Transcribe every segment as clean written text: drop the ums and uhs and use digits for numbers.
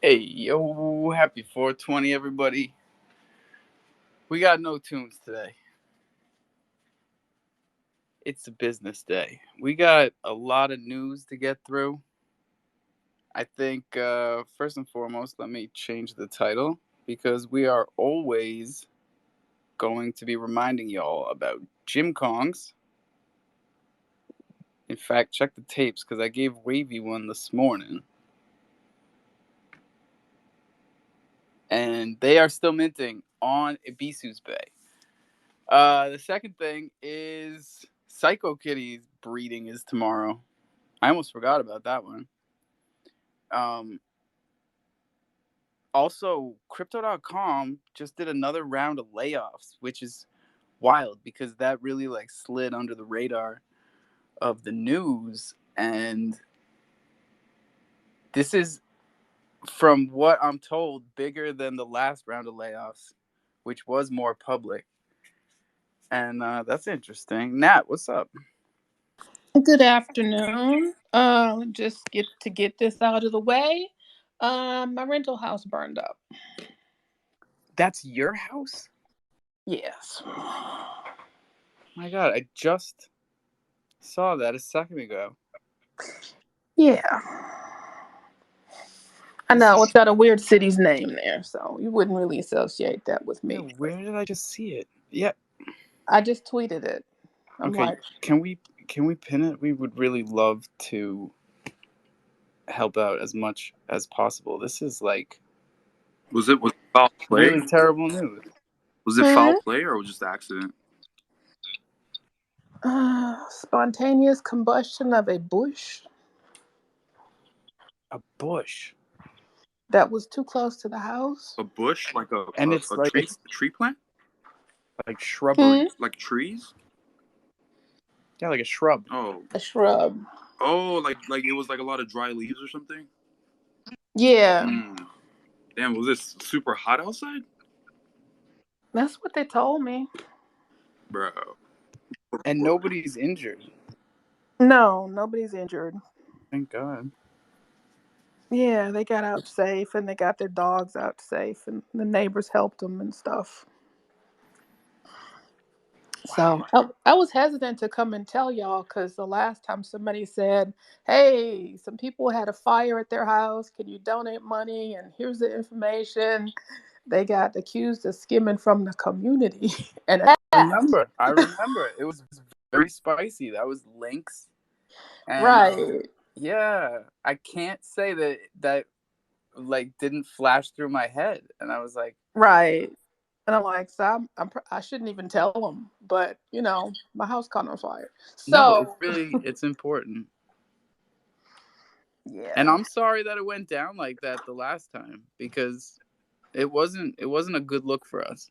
Hey, yo, happy 420, everybody. We got no tunes today. It's a business day. We got a lot of news to get through. I think, first and foremost, let me change the title because we are always going to be reminding y'all about Jim Kongs. In fact, check the tapes because I gave Wavy one this morning. And they are still minting on Ibisu's Bay. The second thing is Psycho Kitty's breeding is tomorrow. I almost forgot about that one. Also, Crypto.com just did another round of layoffs, which is wild because that really slid under the radar of the news. And this is, from what I'm told, bigger than the last round of layoffs, which was more public. And that's interesting. Nat, what's up? Good afternoon. Just get this out of the way. My rental house burned up. That's your house? Yes. My God, I just saw that a second ago. Yeah. I know it's got a weird city's name there, so you wouldn't really associate that with me. Yeah, where did I just see it? Yeah. I just tweeted it. Okay. Can we pin it? We would really love to help out as much as possible. This is Was it foul play? Really terrible news. Was it foul play or was it just an accident? Spontaneous combustion of a bush. A bush that was too close to the house. A bush, like a tree plant, like shrubbery, like trees. Yeah, like a shrub. Oh, a shrub. Oh, like it was like a lot of dry leaves or something. Yeah. Damn, was this super hot outside? That's what they told me, bro. And nobody's injured. No, nobody's injured. Thank God. Yeah, they got out safe and they got their dogs out safe and the neighbors helped them and stuff. Wow. So I was hesitant to come and tell y'all because the last time somebody said, hey, some people had a fire at their house. Can you donate money? And here's the information. They got accused of skimming from the community. And I remember. It was very spicy. That was links. And, right. Yeah. I can't say that didn't flash through my head. And I was like, right. And I'm like, so I shouldn't even tell them, but my house caught on fire. So no, it's important. Yeah. And I'm sorry that it went down like that the last time because it wasn't a good look for us.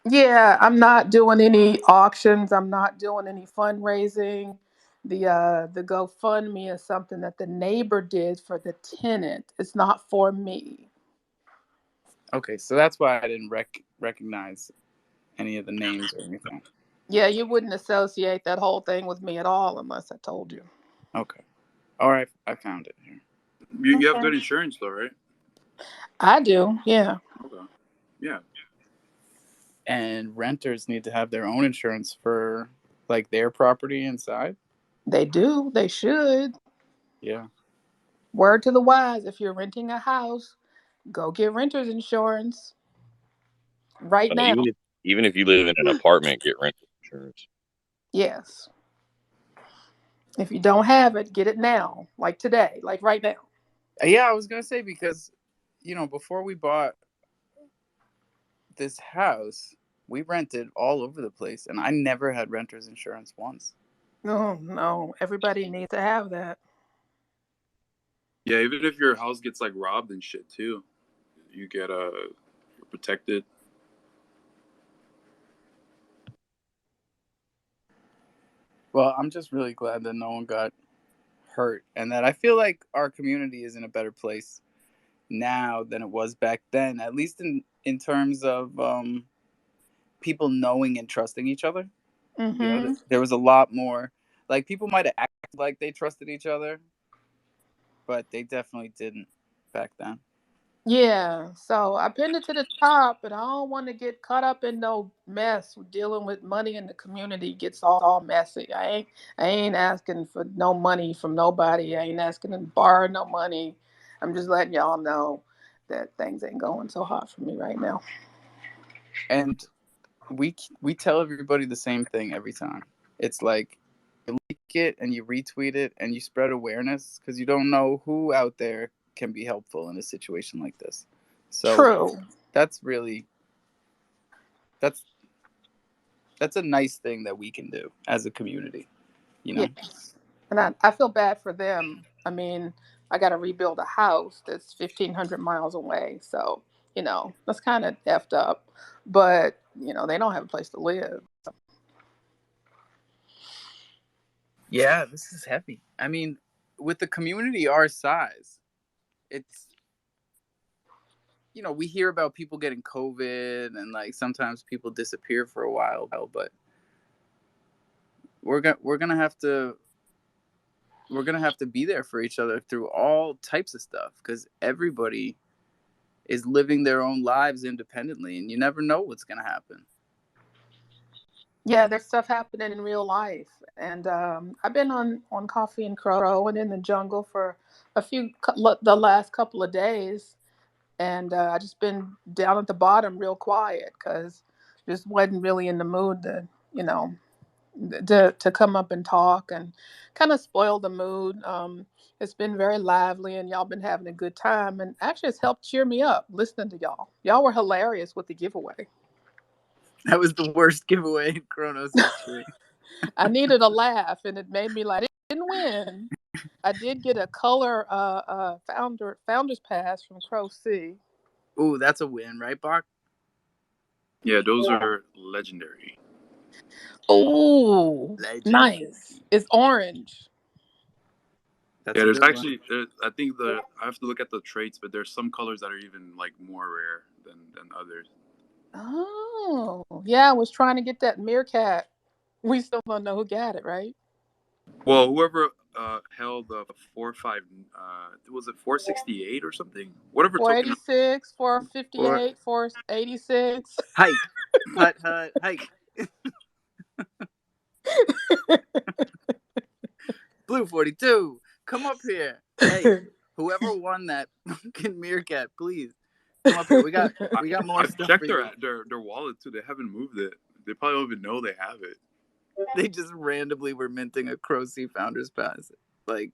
Yeah, I'm not doing any auctions. I'm not doing any fundraising. The GoFundMe is something that the neighbor did for the tenant. It's not for me. Okay, so that's why I didn't recognize any of the names or anything. Yeah, you wouldn't associate that whole thing with me at all unless I told you. Okay. All right, I found it here. You have good insurance though, right? I do, yeah. Okay. Yeah. And renters need to have their own insurance for their property inside. They do. They should. Yeah. Word to the wise, if you're renting a house, go get renter's insurance right now. Even if you live in an apartment, get renter's insurance. Yes. If you don't have it, get it now, like today, like right now. Yeah, I was going to say because, before we bought this house, we rented all over the place, and I never had renter's insurance once. No. Everybody needs to have that. Yeah, even if your house gets robbed and shit too, you get you're protected. Well, I'm just really glad that no one got hurt and that I feel like our community is in a better place now than it was back then, at least in terms of people knowing and trusting each other. Mm-hmm. There was a lot more, people might have acted like they trusted each other, but they definitely didn't back then. Yeah, so I pinned it to the top, but I don't want to get caught up in no mess dealing with money in the community. Gets all messy. I ain't asking for no money from nobody. I ain't asking to borrow no money. I'm just letting y'all know that things ain't going so hot for me right now. And we tell everybody the same thing every time. It's like you like it and you retweet it and you spread awareness because you don't know who out there can be helpful in a situation like this. So True. that's really that's that's a nice thing that we can do as a community, you know. Yes. And I feel bad for them. I mean, I got to rebuild a house that's 1,500 miles away. So, that's kind of effed up. But, they don't have a place to live. Yeah, this is heavy. I mean, with the community our size, it's we hear about people getting COVID and like sometimes people disappear for a while, but we're gonna have to be there for each other through all types of stuff because everybody is living their own lives independently, and you never know what's gonna happen. Yeah, there's stuff happening in real life. And I've been on Coffee and Crow and in the jungle for the last couple of days. And I just been down at the bottom real quiet because just wasn't really in the mood you know, to come up and talk and kind of spoil the mood. It's been very lively and y'all been having a good time. And actually, it's helped cheer me up listening to y'all. Y'all were hilarious with the giveaway. That was the worst giveaway in Chronos history. I needed a laugh, and it made me laugh. I didn't win. I did get a color founder's pass from Crow C. Ooh, that's a win, right, Bach? Yeah, those are legendary. Oh, Legendary. nice. It's orange. That's Yeah, a there's good one. actually I think I have to look at the traits, but there's some colors that are even like more rare than others. Oh, yeah. I was trying to get that meerkat. We still don't know who got it, right? Well, whoever held the 4-5, was it 468 or something? Whatever token. 486, Or 458, 486. hike, hut, hike. Blue 42, come up here. Hey, whoever won that fucking meerkat, please come up here. We got I, we got more I've stuff for checked you. their wallet too. They haven't moved it. They probably don't even know they have it. They just randomly were minting a Crow C Founders Pass. Like,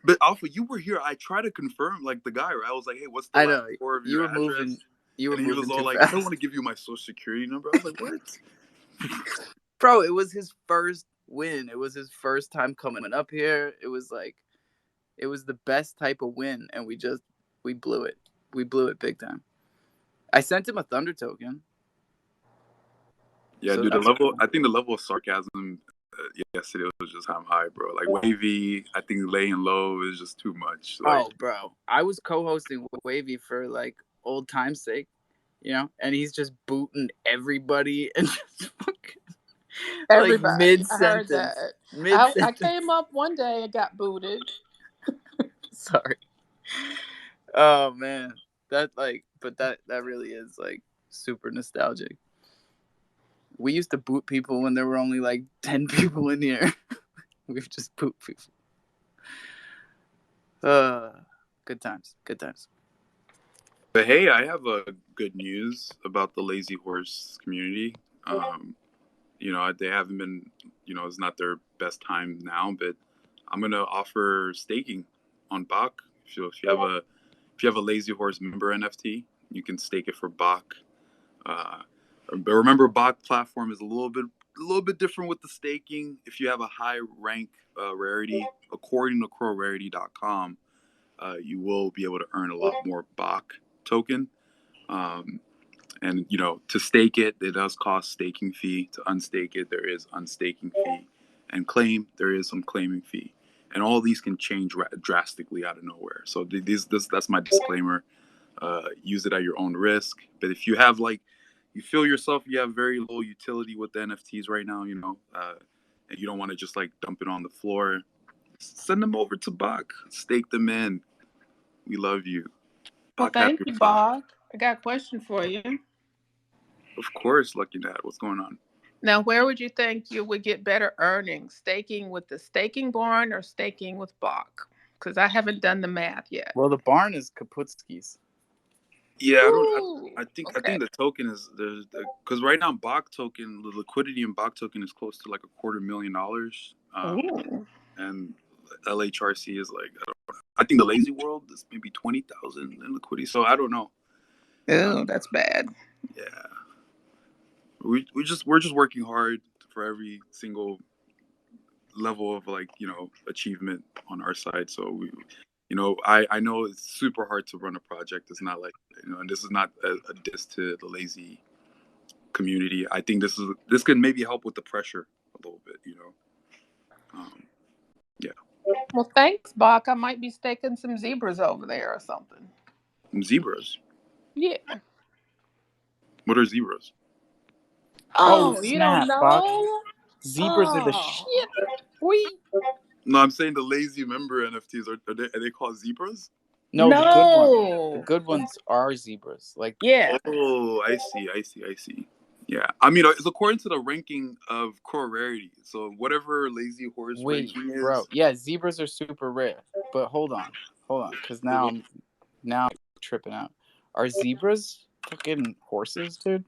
But Alpha, you were here. I tried to confirm like the guy. Right? I was like, hey, what's the I last know four of you your were address? moving. You were And he was moving all too like, I don't fast, want to give you my social security number. I was like, what? bro. It was his first win. It was his first time coming up here. It was like, it was the best type of win, and we blew it. We blew it big time. I sent him a Thunder token, Yeah, so dude. The that's level. cool. I think the level of sarcasm yesterday was just high, bro. Like Wavy, I think laying low is just too much. Like, Oh, bro, I was co-hosting Wavy for like old time's sake, and he's just booting everybody and just fucking like Everybody. mid I heard sentence, that. mid I sentence. came up one day and got booted. Sorry. Oh man, but that really is like super nostalgic. We used to boot people when there were only like 10 people in here. We've just boot people. Uh, good times, good times. but hey, I have a good news about the Lazy Horse community. They haven't been, it's not their best time now, but I'm gonna offer staking on Bach. If you have a Lazy Horse member NFT, you can stake it for Bach. Uh, but remember, Bach platform is a little bit different with the staking. If you have a high rank rarity, according to crowrarity.com, you will be able to earn a lot more Bach token. Um, and to stake it, it does cost staking fee. To unstake it, there is unstaking fee, and claim, there is some claiming fee. And all these can change drastically out of nowhere. So that's my disclaimer. Use it at your own risk. But if you feel yourself, you have very low utility with the NFTs right now, and you don't want to just like dump it on the floor, send them over to Bach, stake them in. We love you. Well, Bach, have thank your you, thought. Bob. I got a question for you. Of course, Lucky Dad. What's going on? Now, where would you think you would get better earnings? Staking with the staking barn or staking with Bach? Because I haven't done the math yet. Well, the barn is Kaputski's. Yeah, I don't. Ooh, I okay. think the token is there's because right now Bach token, the liquidity in Bach token is close to like $250,000. Ooh. And LHRC is like I think the lazy world is maybe 20,000 in liquidity. So I don't know. Ooh, that's bad. Yeah, we're just working hard for every single level of like achievement on our side. So I know it's super hard to run a project. It's not like and this is not a diss to the lazy community. I think this can maybe help with the pressure a little bit. Yeah, Well, thanks, Bach. I might be staking some zebras over there or something. zebras. Yeah. What are zebras? Oh Oh, you don't snap, Bach! know? Zebras are the Oh, shit. We No, I'm saying the lazy member NFTs are they called zebras? no, the good one. The no. good ones are zebras. Like Yeah. Oh, I see. Yeah, I mean, it's according to the ranking of core rarity. So whatever lazy horse wait, ranking bro. is, Yeah, zebras are super rare. But hold on, because now I'm tripping out. Are zebras fucking horses, dude?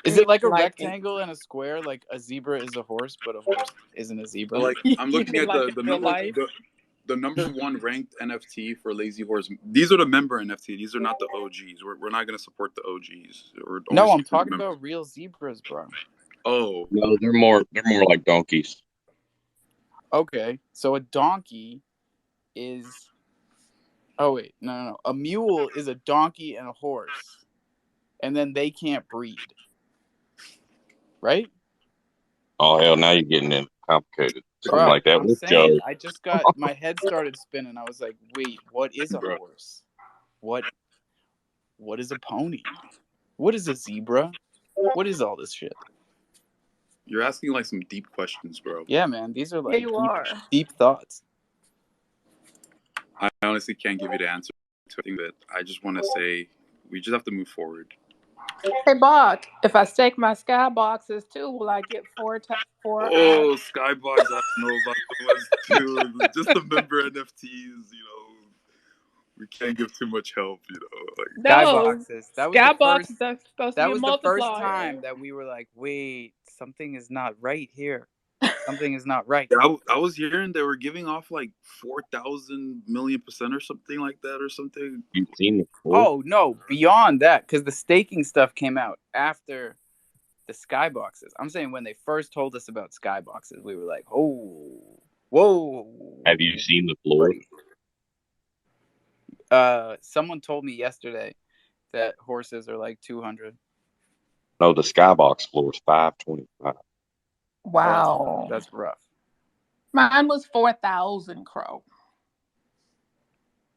You Is mean it like a like in, rectangle and a square? Like a zebra is a horse, but a horse isn't a so zebra? like I'm you looking mean at like in the real number life? the number one ranked NFT for lazy horse. These are the member NFT. These are not the OGs. We're not gonna support the OGs. We're only No, I'm supporting talking the members. about real zebras, bro. Oh, No, they're more like donkeys. Okay, so a donkey is. Oh wait, no. A mule is a donkey and a horse, and then they can't breed, right? Oh hell, now you're getting into complicated stuff oh, Bro, like that I'm with Joe. saying I just got my head started spinning. I was like, wait, what is a Bro. horse? What what is a pony? What is a zebra? What is all this shit? you're asking like some deep questions, bro. Yeah, man, these are Yeah, like you are. deep thoughts. I honestly can't give you the answer to anything, but I just want to say we just have to move forward. Hey, Bach, if I stake my skyboxes too, will I get four? Oh, Skybox, I don't know about the ones too. Just the member NFTs, we can't give too much help, Like, No, Skyboxes. skyboxes are supposed to be That a was the first time multiplier. that we were like, wait, something is not right here. Something is not right. yeah, I was hearing they were giving off like 4,000,000,000% or something like that, or something. You've seen the floor? Oh no, beyond that, because the staking stuff came out after the skyboxes. I'm saying when they first told us about skyboxes, we were like, oh, whoa, Have you seen the floor? buddy. Someone told me yesterday that horses are like 200. No, the skybox floor is 525. Oh, Wow. that's rough. Mine was 4,000 crow.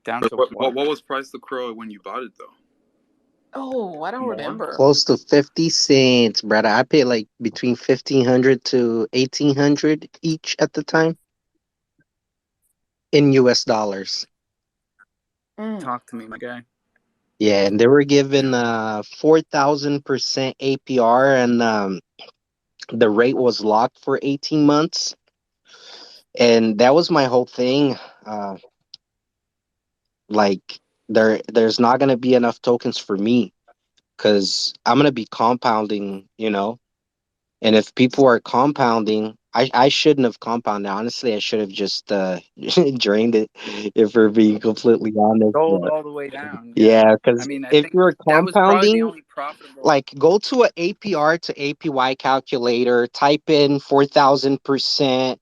Down But to what what? was price the crow when you bought it though? Oh, I don't More? remember. Close to 50 cents, brother. I paid like between 1,500 to 1,800 each at the time in US dollars. Mm. Talk to me, my guy. Yeah, and they were Yeah, given 4,000% APR, and the rate was locked for 18 months. And that was my whole thing. Uh, like there's not gonna be enough tokens for me because I'm gonna be compounding. And if people are compounding, I shouldn't have compounded. Honestly, I should have just drained it, if we're being completely honest. Sold But all the way down. Yeah. yeah, I because mean, I if think you're that was probably the compounding, only profitable. like go to a APR to APY calculator, type in 4,000%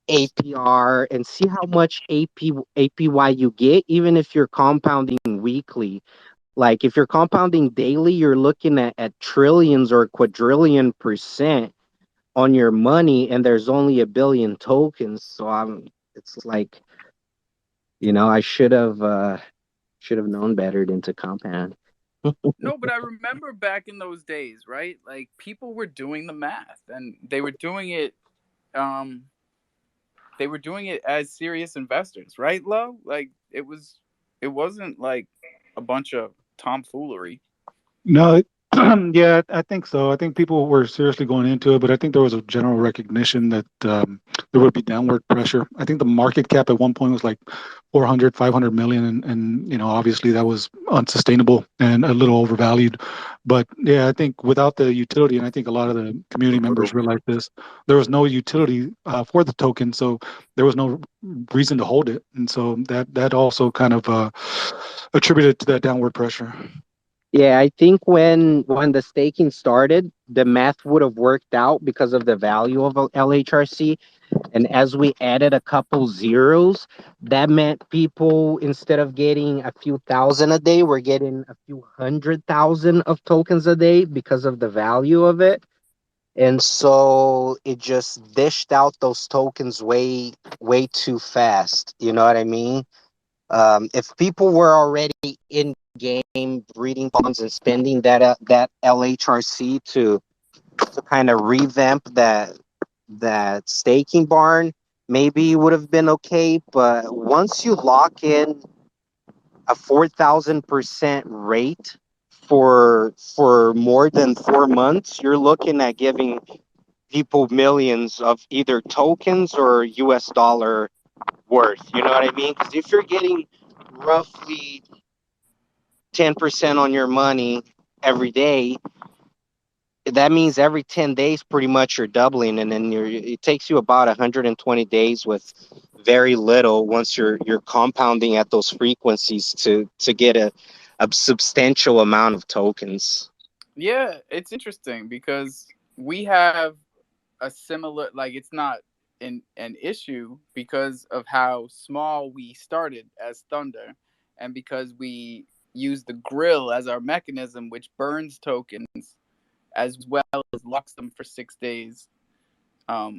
APR, and see how much APY you get, even if you're compounding weekly. Like if you're compounding daily, you're looking at trillions or quadrillion percent on your money, and there's only 1 billion tokens. So it's like, I should have known better than to compound. No, but I remember back in those days, right? Like people were doing the math and they were doing it they were doing it as serious investors, right, Lo? Like it wasn't like a bunch of tomfoolery. No, yeah, I think so. I think people were seriously going into it, but I think there was a general recognition that there would be downward pressure. I think the market cap at one point was like 400, 500 million, and obviously that was unsustainable and a little overvalued. But yeah, I think without the utility, and I think a lot of the community members realized this, there was no utility for the token, so there was no reason to hold it, and so that also kind of attributed to that downward pressure. Yeah, I think when the staking started, the math would have worked out because of the value of LHRC. And as we added a couple zeros, that meant people, instead of getting a few thousand a day, were getting a few 100,000 of tokens a day because of the value of it. And so it just dished out those tokens way, way too fast. You know what I mean? If people were already in game breeding bonds and spending that LHRC to kind of revamp that staking barn, maybe it would have been okay. But once you lock in a 4,000% rate for more than 4 months, you're looking at giving people millions of either tokens or US dollar worth. You know what I mean? Because if you're getting roughly 10% on your money every day, that means every 10 days pretty much you're doubling, and then it takes you about 120 days with very little once you're compounding at those frequencies to get a substantial amount of tokens. Yeah, it's interesting because we have a similar, like, it's not an issue because of how small we started as Thunder, and because we use the grill as our mechanism, which burns tokens as well as locks them for 6 days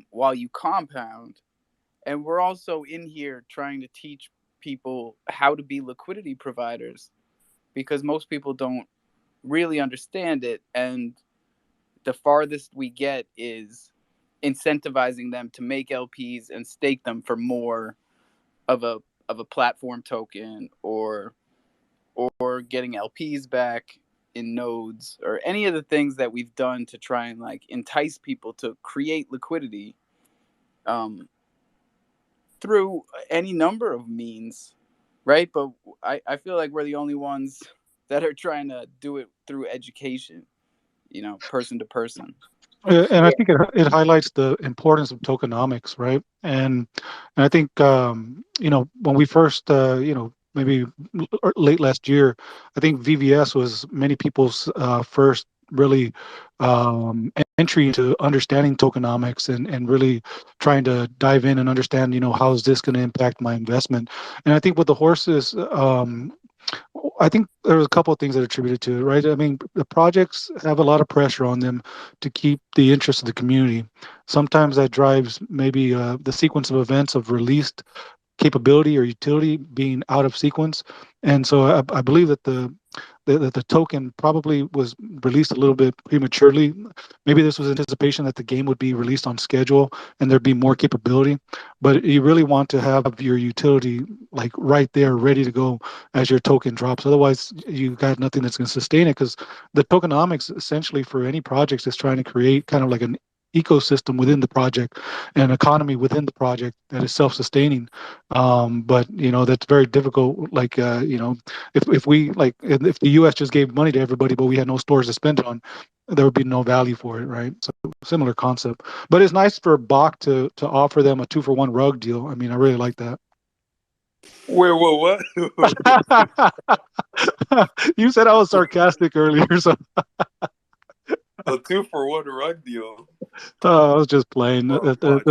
while you compound. And we're also in here trying to teach people how to be liquidity providers because most people don't really understand it. And the farthest we get is incentivizing them to make LPs and stake them for more of a platform token, or getting LPs back in nodes, or any of the things that we've done to try and like entice people to create liquidity through any number of means, right? But I feel like we're the only ones that are trying to do it through education, person to person. And I think it highlights the importance of tokenomics, right? And I think when we first maybe late last year, I think VVS was many people's first really entry into understanding tokenomics and really trying to dive in and understand how is this going to impact my investment. And I think with the horses, I think there's a couple of things that are attributed to it, right? I mean, the projects have a lot of pressure on them to keep the interest of the community. Sometimes that drives maybe the sequence of events of released capability or utility being out of sequence. And so I believe that the token probably was released a little bit prematurely. Maybe this was anticipation that the game would be released on schedule and there'd be more capability. But you really want to have your utility like right there, ready to go as your token drops. Otherwise, you got nothing that's going to sustain it, because the tokenomics essentially for any projects is trying to create kind of like an ecosystem within the project, an economy within the project that is self-sustaining. But that's very difficult. Like if we like if the U.S. just gave money to everybody, but we had no stores to spend it on, there would be no value for it, right? So similar concept. But it's nice for Bach to offer them a 2-for-1 rug deal. I mean, I really like that. Wait, what? You said I was sarcastic earlier, so A 2-for-1 rug deal. I was just playing. Bro, Bach,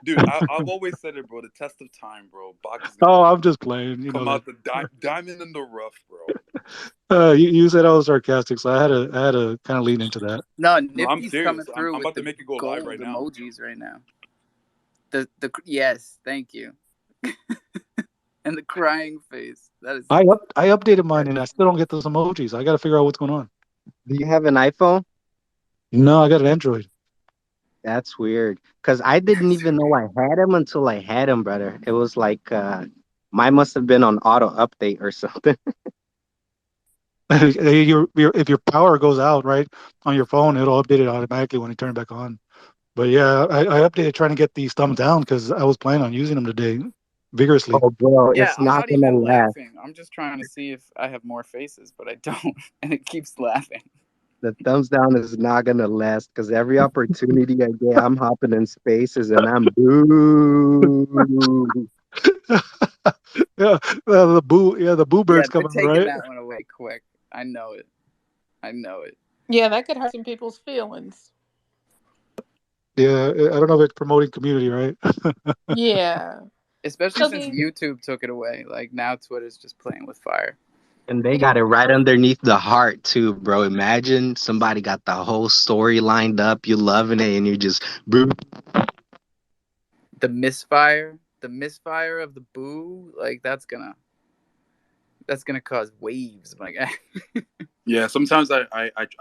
dude, I've always said it, bro. The test of time, bro. Bach is Oh, I'm just playing. You come know out that. the diamond in the rough, bro. You said I was sarcastic, so I had to kind of lean into that. No, No, I'm Nifty's serious. coming through I'm with about to the make it go live gold right now. emojis right now. The yes, thank you. And the crying face. That is. I updated mine and I still don't get those emojis. I got to figure out what's going on. Do you have an iPhone? No, I got an Android. That's weird. Cause I didn't even know I had him until I had him, brother. It was like mine must have been on auto update or something. If your power goes out, right, on your phone, it'll update it automatically when you turn it back on. But yeah, I updated trying to get these thumbs down because I was planning on using them today vigorously. Oh, bro, Yeah, it's I'm not not gonna even last. laughing. I'm just trying to see if I have more faces, but I don't, and it keeps laughing. The thumbs down is not gonna last because every opportunity I get, I'm hopping in spaces and I'm boo. Yeah, the boo Yeah, bird's they're coming, taking right? that one away quick. I know it. I know it. Yeah, that could hurt some people's feelings. Yeah, I don't know if it's promoting community, right? Yeah. Especially So since the YouTube took it away. Like now Twitter's just playing with fire. And they got it right underneath the heart too, bro. Imagine somebody got the whole story lined up, you loving it, and you just boo. The misfire of the boo, like that's gonna cause waves. Like Yeah, sometimes I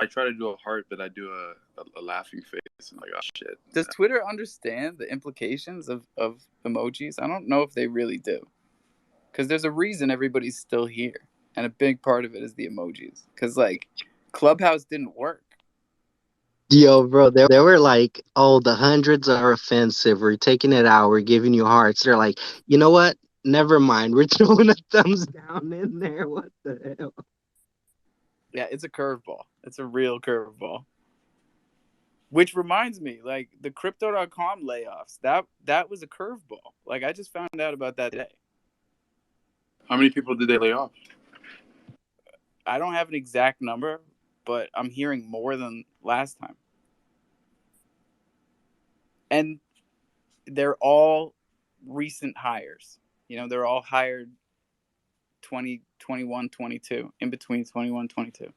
try to do a heart, but I do a laughing face and like, oh shit. does Twitter understand the implications of emojis? I don't know if they really do. Because there's a reason everybody's still here. And a big part of it is the emojis. Because like Clubhouse didn't work. Yo, bro, they were like, oh, the hundreds are offensive. We're taking it out. We're giving you hearts. They're like, you know what? Never mind. We're throwing a thumbs down in there. What the hell? Yeah, it's a curveball. It's a real curveball. Which reminds me, like the crypto.com layoffs, that was a curveball. Like I just found out about that today. How many people did they lay off? I don't have an exact number, but I'm hearing more than last time. And they're all recent hires. They're all hired 2021, 22, in between 21, 22.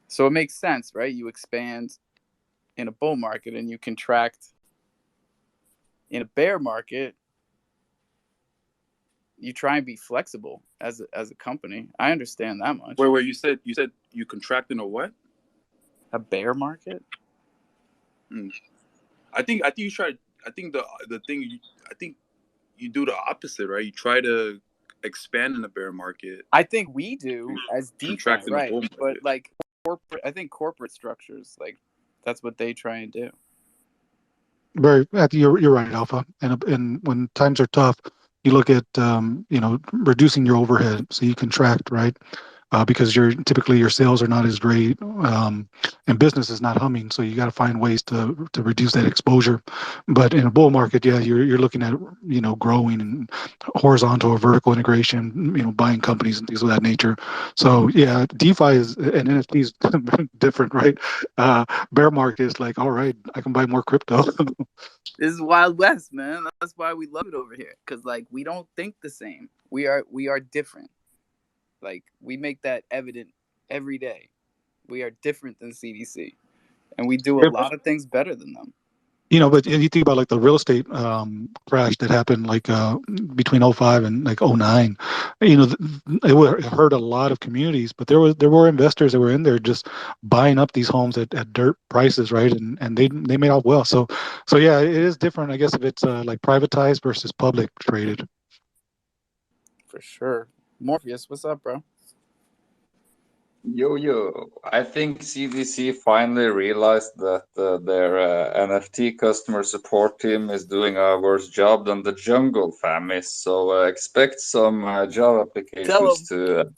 So it makes sense, right? You expand in a bull market and you contract in a bear market. You try and be flexible as a company. I understand that much. Wait, you said you contract in a what? A bear market? I think you try. I think the thing. I think you do the opposite, right? You try to expand in the bear market, I think we do as DeFi, contract in the right? bull But market. like I think corporate structures, like that's what they try and do. You're right, Alpha. And when times are tough, you look at reducing your overhead so you contract, right? Because typically your sales are not as great, and business is not humming. So you got to find ways to reduce that exposure. But in a bull market, yeah, you're looking at growing and horizontal or vertical integration, buying companies and things of that nature. So yeah, DeFi is and NFT is different, right? Bear market is like, all right, I can buy more crypto. This is Wild West, man. That's why we love it over here. Cause like we don't think the same. We are different. Like we make that evident every day. We are different than CDC, and we do a lot of things better than them. But you think about like the real estate crash that happened like between '05 and like '09. It hurt a lot of communities, but there were investors that were in there just buying up these homes at dirt prices, right? And they made out well. So yeah, it is different, I guess, if it's like privatized versus public traded. For sure. Morpheus, what's up, bro? Yo, I think CDC finally realized that their NFT customer support team is doing a worse job than the junglefam is. So expect some job Tell applications him. to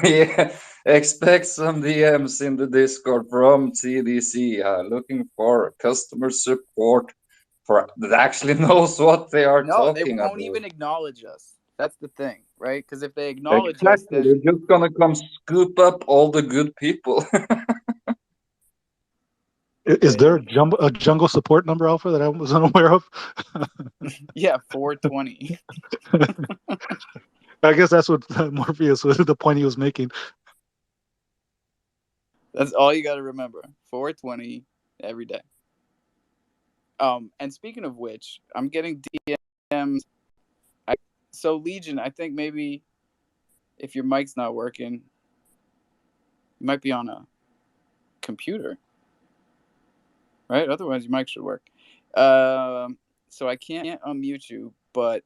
yeah, expect some DMs in the Discord from CDC looking for customer support that actually knows what they are No, they talking won't about. even acknowledge us. That's the thing, right? Because if they acknowledge us, Exactly, then they're just gonna come scoop up all the good people. Is there a jungle support number, Alpha, that I was unaware of? yeah, 420. I guess that's what Morpheus was the point he was making. That's all you got to remember. 420 every day. And speaking of which, I'm getting DMs. So Legion, I think maybe if your mic's not working, you might be on a computer. right? Otherwise, your mic should work. So I can't unmute you, but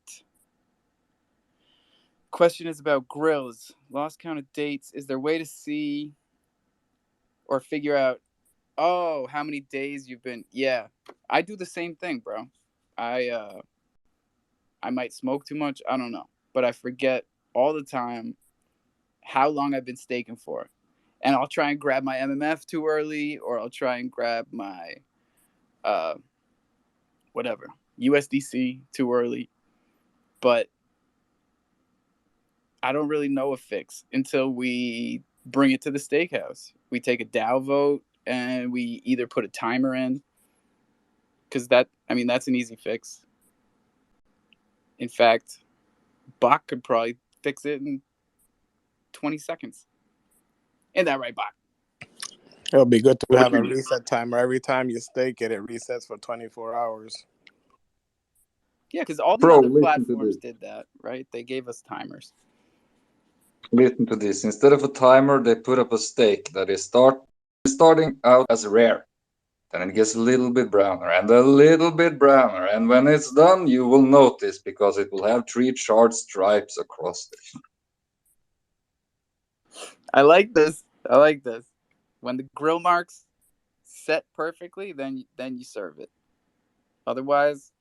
question is about grills. Lost count of dates. Is there a way to see or figure out, how many days you've been? Yeah, I do the same thing, bro. I might smoke too much. I don't know, but I forget all the time how long I've been staking for, and I'll try and grab my MMF too early, or I'll try and grab my uh whatever USDC too early, but I don't really know a fix until we bring it to the steakhouse. We take a DAO vote and we either put a timer in, because that's an easy fix. In fact, Bach could probably fix it in 20 seconds. Ain't that right, Bach? It'll be good to have a Fortunately, reset timer. Every time you stake it, it resets for 24 hours. Yeah, because all the Bro, other listen to platforms this. did that, right? They gave us timers. Listen to this. Instead of a timer, they put up a stake that is starting out as rare. Then it gets a little bit browner and a little bit browner. And when it's done, you will notice because it will have 3 charred stripes across it. I like this. I like this. When the grill marks set perfectly, then you serve it. Otherwise,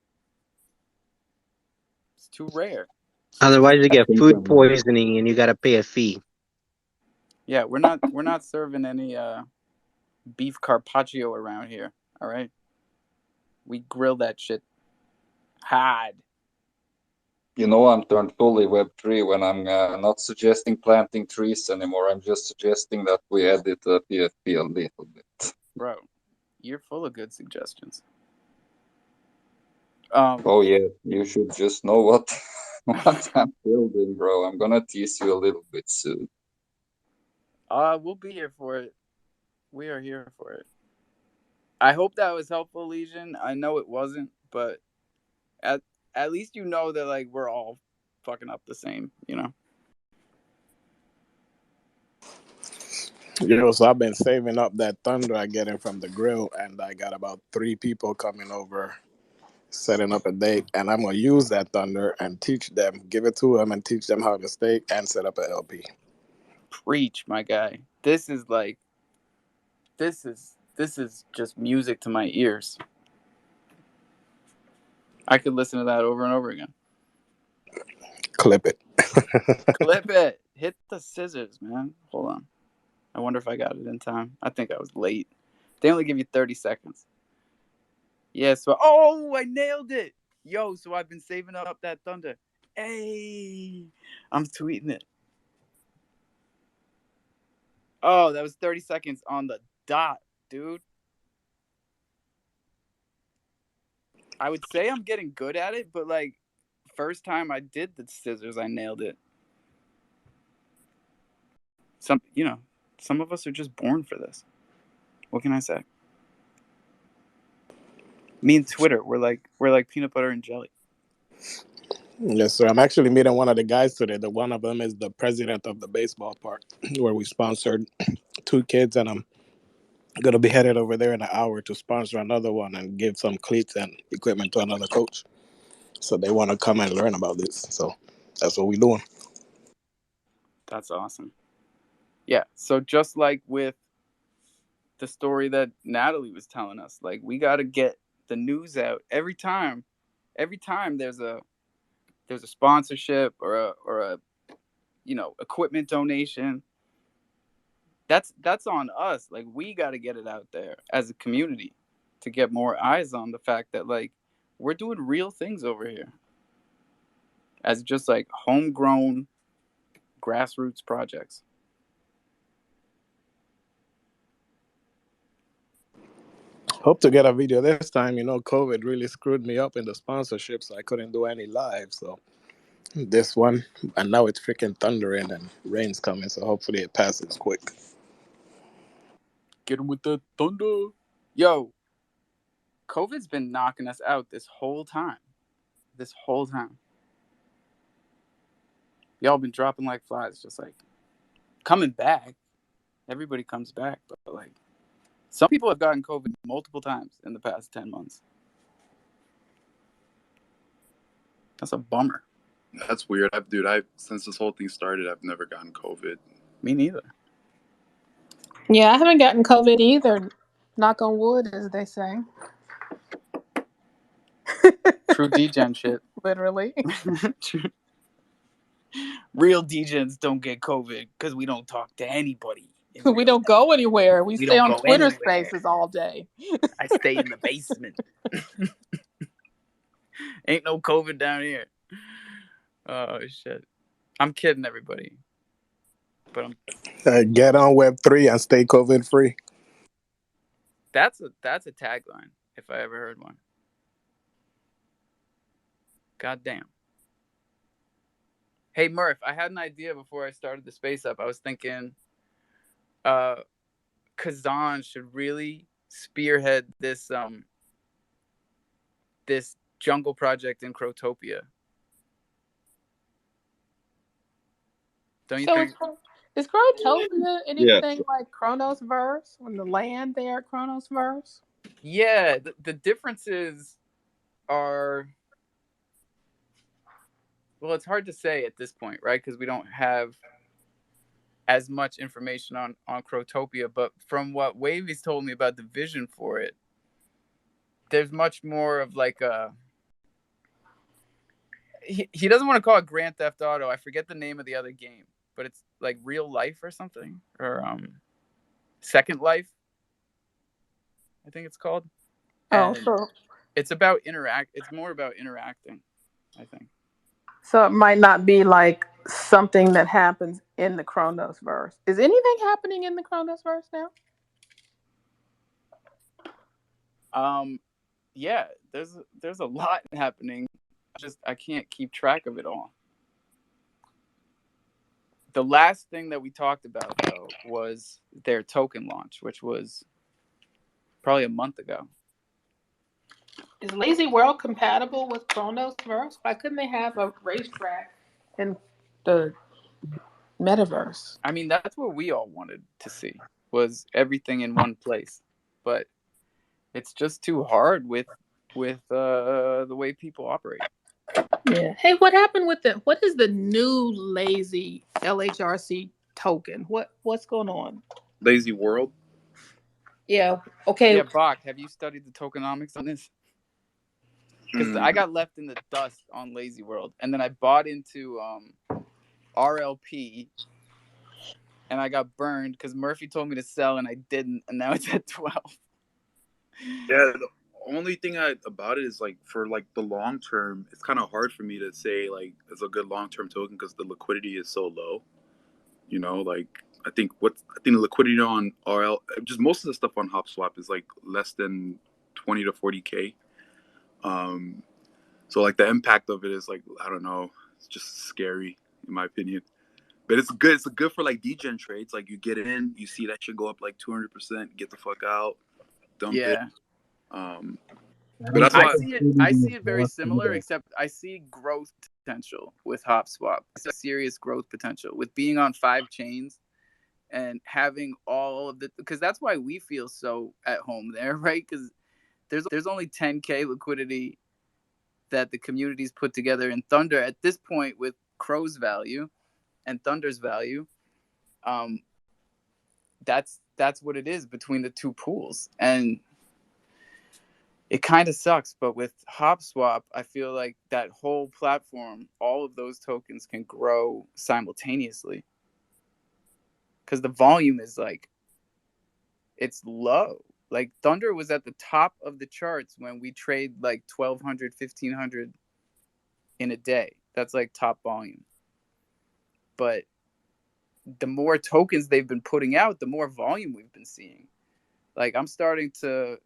it's too rare. Otherwise, you I get think food poisoning and you got to pay a fee. Yeah, we're not serving any beef carpaccio around here. All right, we grill that shit hard. you know I'm turned fully Web3 when I'm not suggesting planting trees anymore. I'm just suggesting that we edit the PFP a little bit. Bro, you're full of good suggestions. Oh yeah, you should just know what what I'm building, bro. I'm gonna tease you a little bit soon. We'll be here for it. We are here for it. I hope that was helpful, Legion. I know it wasn't, but at at least you know that like we're all fucking up the same, you know. So I've been saving up that thunder I getting from the grill, and I got about 3 people coming over, setting up a date, and I'm gonna use that thunder and teach them, give it to them, and teach them how to stake and set up an LP. Preach, my guy. This is just music to my ears. I could listen to that over and over again. Clip it. Clip it. Hit the scissors, man. Hold on. I wonder if I got it in time. I think I was late. They only give you 30 seconds. Yeah, so I nailed it. Yo, so I've been saving up that thunder. Hey, I'm tweeting it. Oh, that was 30 seconds on the dot, dude. I would say I'm getting good at it, but like first time I did the scissors, I nailed it. Some of us are just born for this. What can I say? Me and Twitter, we're like peanut butter and jelly. Yes, sir. I'm actually meeting one of the guys today. The one of them is the president of the baseball park where we sponsored 2 kids, and I'm gonna be headed over there in an hour to sponsor another one and give some cleats and equipment to another coach. So they want to come and learn about this. So that's what we're doing. That's awesome. Yeah. So just like with the story that Natalie was telling us, like we got to get the news out every time. Every time there's a sponsorship or a equipment donation. That's on us. Like we got to get it out there as a community to get more eyes on the fact that like we're doing real things over here as just like homegrown grassroots projects. Hope to get a video this time. COVID really screwed me up in the sponsorship, so I couldn't do any live. So this one, and now it's freaking thundering and rain's coming, so hopefully it passes quick. Get them with the thunder. Yo, COVID's been knocking us out this whole time. This whole time. Y'all been dropping like flies, just like coming back. Everybody comes back, but like Some people have gotten COVID multiple times in the past 10 months. That's a bummer. That's weird. Since this whole thing started, I've never gotten COVID. Me neither. Yeah, I haven't gotten COVID either. Knock on wood, as they say. True degen shit. Literally. Real degens don't get COVID because we don't talk to anybody. We don't go anywhere. We stay on Twitter Spaces all day. I stay in the basement. Ain't no COVID down here. Oh shit! I'm kidding, everybody. But get on Web3 and stay COVID free. That's a tagline if I ever heard one. God damn. Hey Murph, I had an idea before I started the space up. I was thinking Kazan should really spearhead this this jungle project in Crotopia. Don't you think? Is Crotopia anything like Chronosverse? On the land there at Chronosverse? Yeah, the differences are, well, it's hard to say at this point, right? Because we don't have as much information on Crotopia. But from what Wavy's told me about the vision for it, there's much more of like a... He doesn't want to call it Grand Theft Auto. I forget the name of the other game, but it's like Real Life or something, or Second Life, I think it's called. And it's about It's more about interacting, I think. So it might not be like something that happens in the Chronosverse. Is anything happening in the Chronosverse now? Yeah, there's a lot happening. I can't keep track of it all. The last thing that we talked about, though, was their token launch, which was probably a month ago. Is Lazy World compatible with Chronosverse? Why couldn't they have a racetrack in the metaverse? I mean, that's what we all wanted to see, was everything in one place. But it's just too hard with the way people operate. Yeah. Hey, what happened with what is the new Lazy LHRC token? What's going on? Lazy World? Yeah. Okay. Yeah, Bach, have you studied the tokenomics on this? Because I got left in the dust on Lazy World, and then I bought into RLP, and I got burned because Murphy told me to sell, and I didn't, and now it's at 12. Yeah, the only thing about it is like for like the long term, it's kind of hard for me to say like it's a good long term token because the liquidity is so low. You know, like I think the liquidity on RL, just most of the stuff on HopSwap is like less than 20 to 40K. So like the impact of it is like, I don't know, it's just scary in my opinion. But it's good. It's good for like degen trades. Like you get in, you see that should go up like 200%, get the fuck out, dump it. But that's why I see it very similar, except I see growth potential with HopSwap. I see serious growth potential with being on 5 chains and having all of the, because that's why we feel so at home there, right? Because there's only 10K liquidity that the community's put together in Thunder at this point with Crow's value and Thunder's value. That's what it is between the two pools, and it kind of sucks. But with HopSwap, I feel like that whole platform, all of those tokens can grow simultaneously because the volume is like, it's low. Like Thunder was at the top of the charts when we trade like 1,200, 1,500 in a day. That's like top volume. But the more tokens they've been putting out, the more volume we've been seeing. Like I'm starting to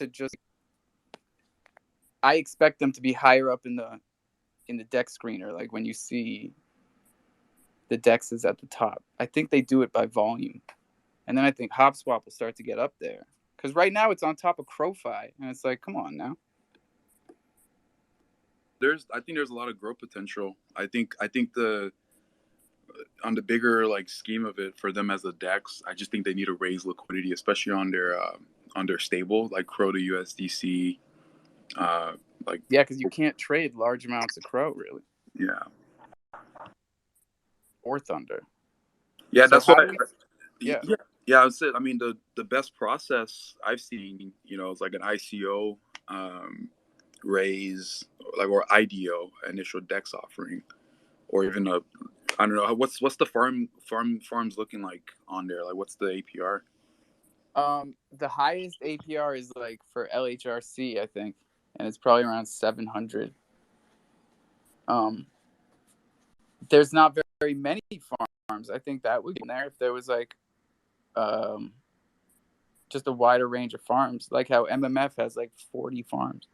just, I expect them to be higher up in the deck screener. Like when you see the DEX is at the top, I think they do it by volume. And then I think HopSwap will start to get up there. Because right now it's on top of CroFi. And it's like, come on now. I think there's a lot of growth potential. I think on the bigger like scheme of it for them as a DEX, I just think they need to raise liquidity, especially on their stable like Crow to USDC. Like Yeah, because you can't trade large amounts of Crow really, yeah, or Thunder. yeah. So That's how why. do we? Yeah. Yeah. I would say. I mean, the best process I've seen, is like an ICO raise, like or IDO, initial DEX offering, or even a I don't know what's the farms looking like on there. Like, what's the APR? The highest APR is like for LHRC, I think, and it's probably around 700. There's not very many farms. I think that would be in there if there was like just a wider range of farms, like how MMF has like 40 farms.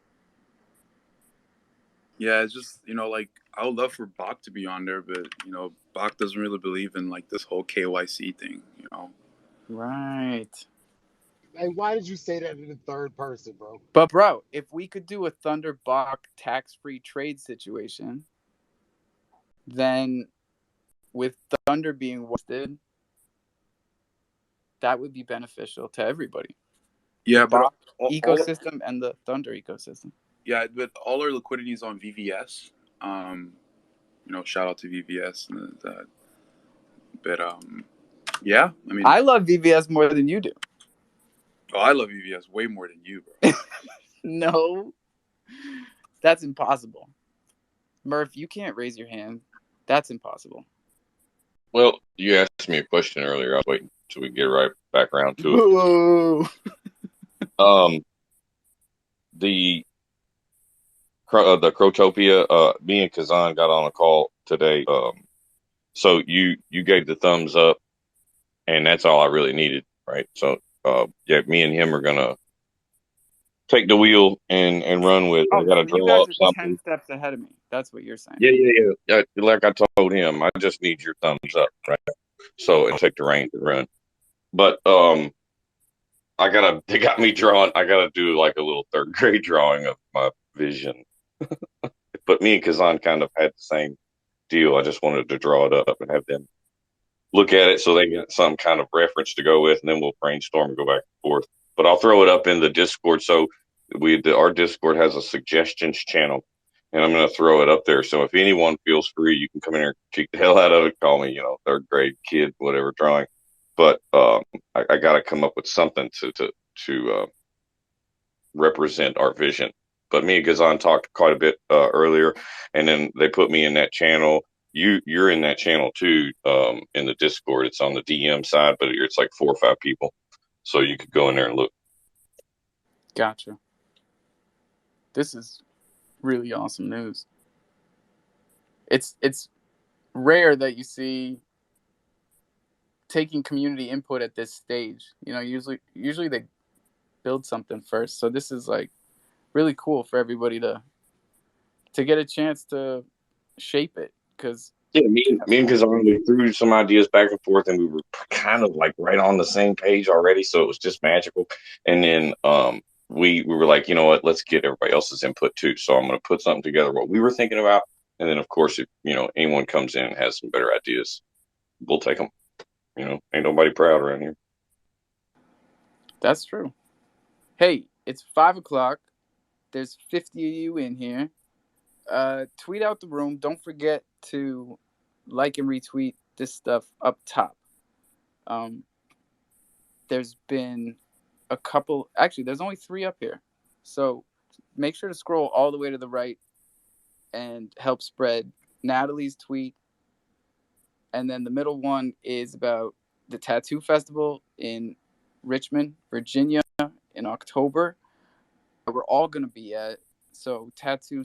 Yeah, it's just like I would love for Bach to be on there, but Bach doesn't really believe in like this whole KYC thing. Right. And why did you say that in the third person, bro? But bro, if we could do a Thunder Bach tax-free trade situation, then with Thunder being listed, that would be beneficial to everybody. Yeah, the but Bach ecosystem and the Thunder ecosystem. Yeah, but all our liquidity is on VVS. Shout out to VVS. But yeah, I mean, I love VVS more than you do. Oh, I love VVS way more than you, bro. No, that's impossible. Murph, you can't raise your hand. That's impossible. Well, you asked me a question earlier. I was waiting until we get right back around to it. Whoa. The Crotopia, me and Kazan got on a call today. So you gave the thumbs up, and that's all I really needed, right? So yeah, me and him are gonna take the wheel and run with. I gotta So you draw guys up are something. 10 steps ahead of me. That's what you're saying. Yeah. Like I told him, I just need your thumbs up, right? So and take the reins and run. But they got me drawing. I gotta do like a little third grade drawing of my vision. But me and Kazan kind of had the same deal. I just wanted to draw it up and have them look at it so they got some kind of reference to go with, and then we'll brainstorm and go back and forth. But I'll throw it up in the Discord. So our Discord has a suggestions channel, and I'm going to throw it up there. So if anyone feels free, you can come in here and kick the hell out of it. Call me, third grade kid, whatever, drawing. But I got to come up with something to represent our vision. But me and Gazan talked quite a bit earlier, and then they put me in that channel. You're in that channel too, in the Discord. It's on the DM side, but it's like 4 or 5 people, so you could go in there and look. Gotcha. This is really awesome news. It's rare that you see taking community input at this stage. Usually they build something first. So this is like really cool for everybody to get a chance to shape it. Because me and Kazan, we threw some ideas back and forth, and we were kind of like right on the same page already, so it was just magical. And then we were like, you know what, let's get everybody else's input too. So I'm going to put something together what we were thinking about, and then of course if anyone comes in and has some better ideas, we'll take them. Ain't nobody proud around here. That's true. Hey, it's 5:00. There's 50 of you in here. Tweet out the room. Don't forget to like and retweet this stuff up top. There's been a couple. Actually, there's only 3 up here. So make sure to scroll all the way to the right and help spread Natalie's tweet. And then the middle one is about the Tattoo Festival in Richmond, Virginia in October. We're all going to be at. So tattoo/art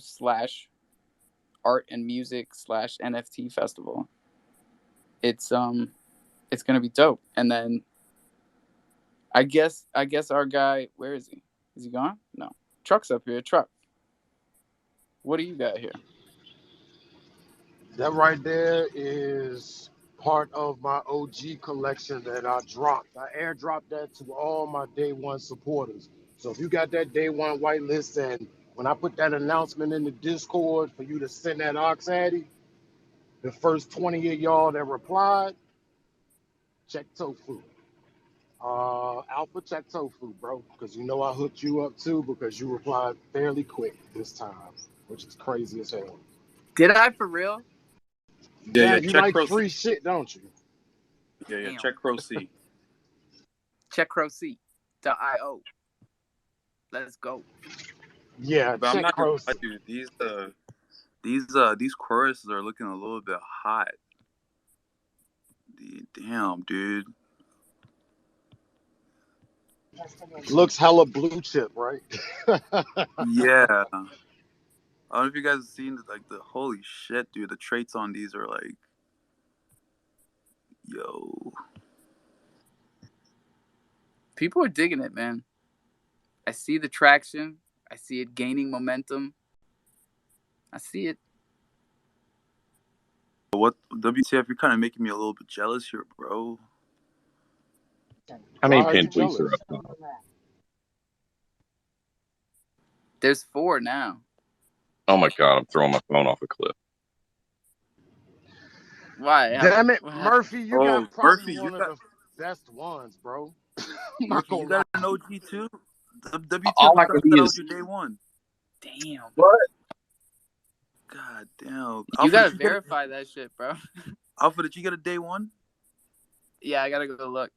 and music/NFT festival. It's going to be dope. And then I guess our guy, where is he? Is he gone? No. Truck's up here. Truck. What do you got here? That right there is part of my OG collection that I dropped. I airdropped that to all my day one supporters. So if you got that day one whitelist, and when I put that announcement in the Discord for you to send that Ox Addy, The first 20 of y'all that replied, check tofu. Alpha, check tofu, bro, because you know I hooked you up too because you replied fairly quick this time, which is crazy as hell. Did I for real? Yeah, You check like Crow C. free shit, don't you? Yeah, Damn. check Crow C. Check crowc.io. Let's go. Yeah, But I'm check not gonna Crow. lie to you, these choruses are looking a little bit hot. Damn, dude. Looks hella blue chip, right? Yeah. I don't know if you guys have seen like the holy shit, dude. The traits on these are like, yo. People are digging it, man. I see the traction. I see it gaining momentum. I see it. What WTF? You're kind of making me a little bit jealous here, bro. How Why many are you pin tweets jealous? are up top? There's 4 now. Oh my god, I'm throwing my phone off a cliff. Why? Damn it, What happened? Murphy, you Oh, got probably Murphy, one of the best ones, bro. I'm not Murphy, gonna you lie. got an OG too. WTF, All I I can thought be that was is your day one. Damn. what? God damn. You Alpha, gotta verify that shit, bro. Alpha, did you get a day one? Yeah, I gotta go look.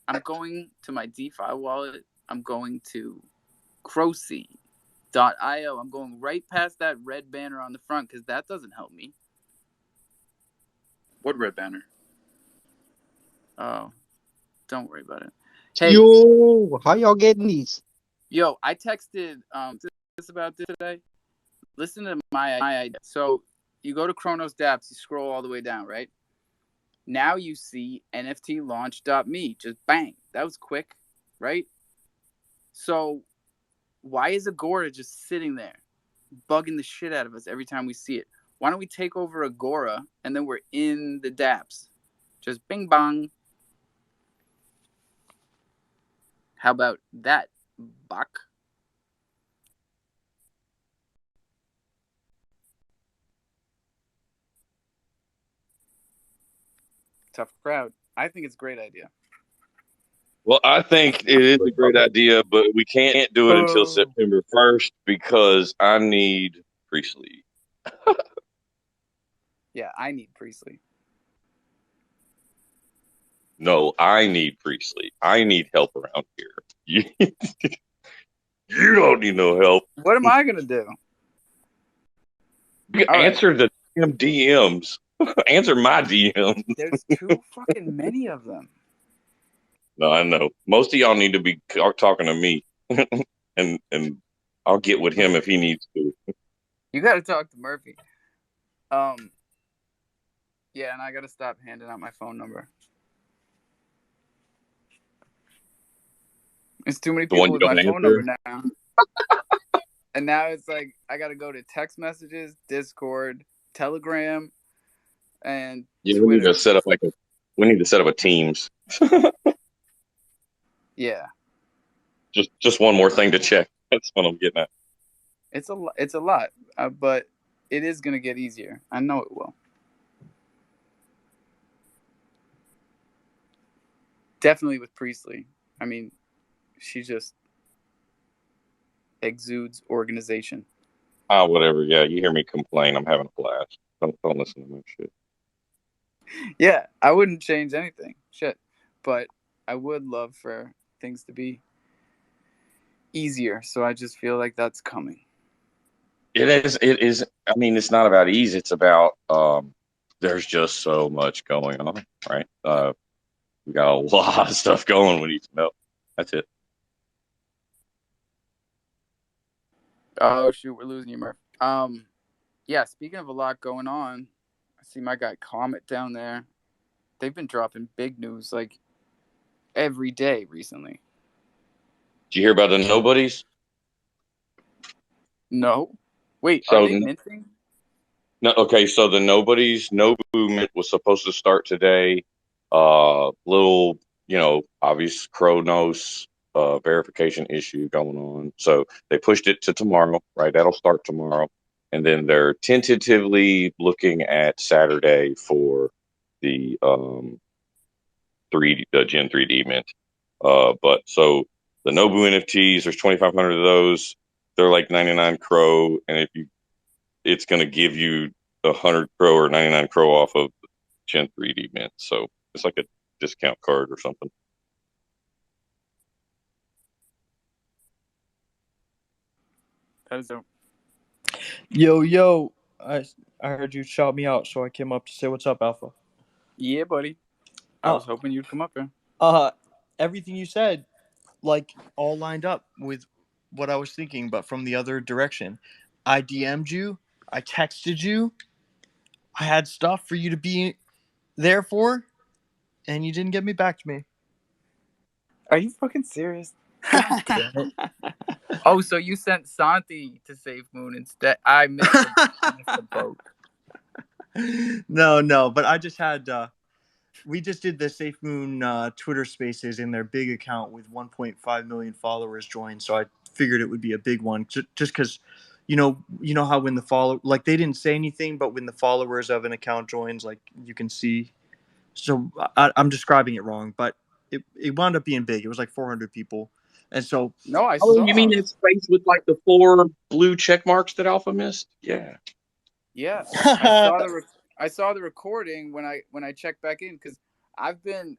I'm going to my DeFi wallet. I'm going to crowc.io. I'm going right past that red banner on the front because that doesn't help me. What red banner? Oh, don't worry about it. Hey, Yo, how y'all getting these? yo, I texted this about this today. Listen to my idea. So you go to Chronos Dapps, you scroll all the way down, right? Now you see NFTlaunch.me. Just bang. That was quick, right? So why is Agora just sitting there, bugging the shit out of us every time we see it? Why don't we take over Agora and then we're in the dApps? Just bing bong. How about that, Bach? Tough crowd. I think it's a great idea. Well, I think it is a great idea, but we can't do it until September 1st because I need Priestley. Yeah, I need Priestley. No, I need Priestley. I need help around here. You don't need no help. What am I gonna do? You All right. answer the damn DMs. Answer my DMs. There's too fucking many of them. No, I know. Most of y'all need to be talking to me, and I'll get with him if he needs to. You gotta talk to Murphy. Yeah, and I gotta stop handing out my phone number. It's too many The one people you with my don't phone answer. number now. And now it's like I gotta go to text messages, Discord, Telegram, and Yeah, Twitter. we need to set up a Teams. Yeah, Just one more thing to check. That's what I'm getting at. it's a lot, but it is gonna get easier. I know it will. Definitely with Priestley. I mean, she just exudes organization. Whatever. Yeah, you hear me complain. I'm having a blast. Don't listen to my shit. Yeah, I wouldn't change anything. Shit. But I would love for things to be easier. So I just feel like that's coming. It is. It is. I mean, it's not about ease. It's about there's just so much going on, right? We got a lot of stuff going. We need to know. That's it. Oh shoot, we're losing you, Murph. Yeah, speaking of a lot going on, I see my guy Comet down there. They've been dropping big news like every day recently. Did you hear about the nobodies? No. Wait, are So they minting? no. Okay. So the nobodies no movement was supposed to start today. Little, obvious Kronos verification issue going on. So they pushed it to tomorrow. Right. That'll start tomorrow. And then they're tentatively looking at Saturday for the Gen 3D mint. But so the Nobu NFTs, there's 2,500 of those. They're like 99 Crow, and it's going to give you 100 Crow or 99 Crow off of Gen 3D mint. So it's like a discount card or something. That is dope. Yo, I heard you shout me out, so I came up to say what's up, Alpha. Yeah, buddy. I was hoping you'd come up here. Everything you said, like, all lined up with what I was thinking, but from the other direction. I DM'd you, I texted you, I had stuff for you to be there for, and you didn't get me back to me. Are you fucking serious? God damn it. Oh, so you sent Santi to Safe Moon instead? I missed the boat. No, but I just had we just did the Safe Moon Twitter Spaces in their big account with 1.5 million followers joined, so I figured it would be a big one, just because, you know how when the follow, like, they didn't say anything, but when the followers of an account joins, like, you can see. So I'm describing it wrong, but it wound up being big. It was like 400 people, and so. No, I Oh, saw. you mean that space with like the 4 blue check marks that Alpha missed? Yeah. Yeah, I saw the recording when I checked back in, because I've been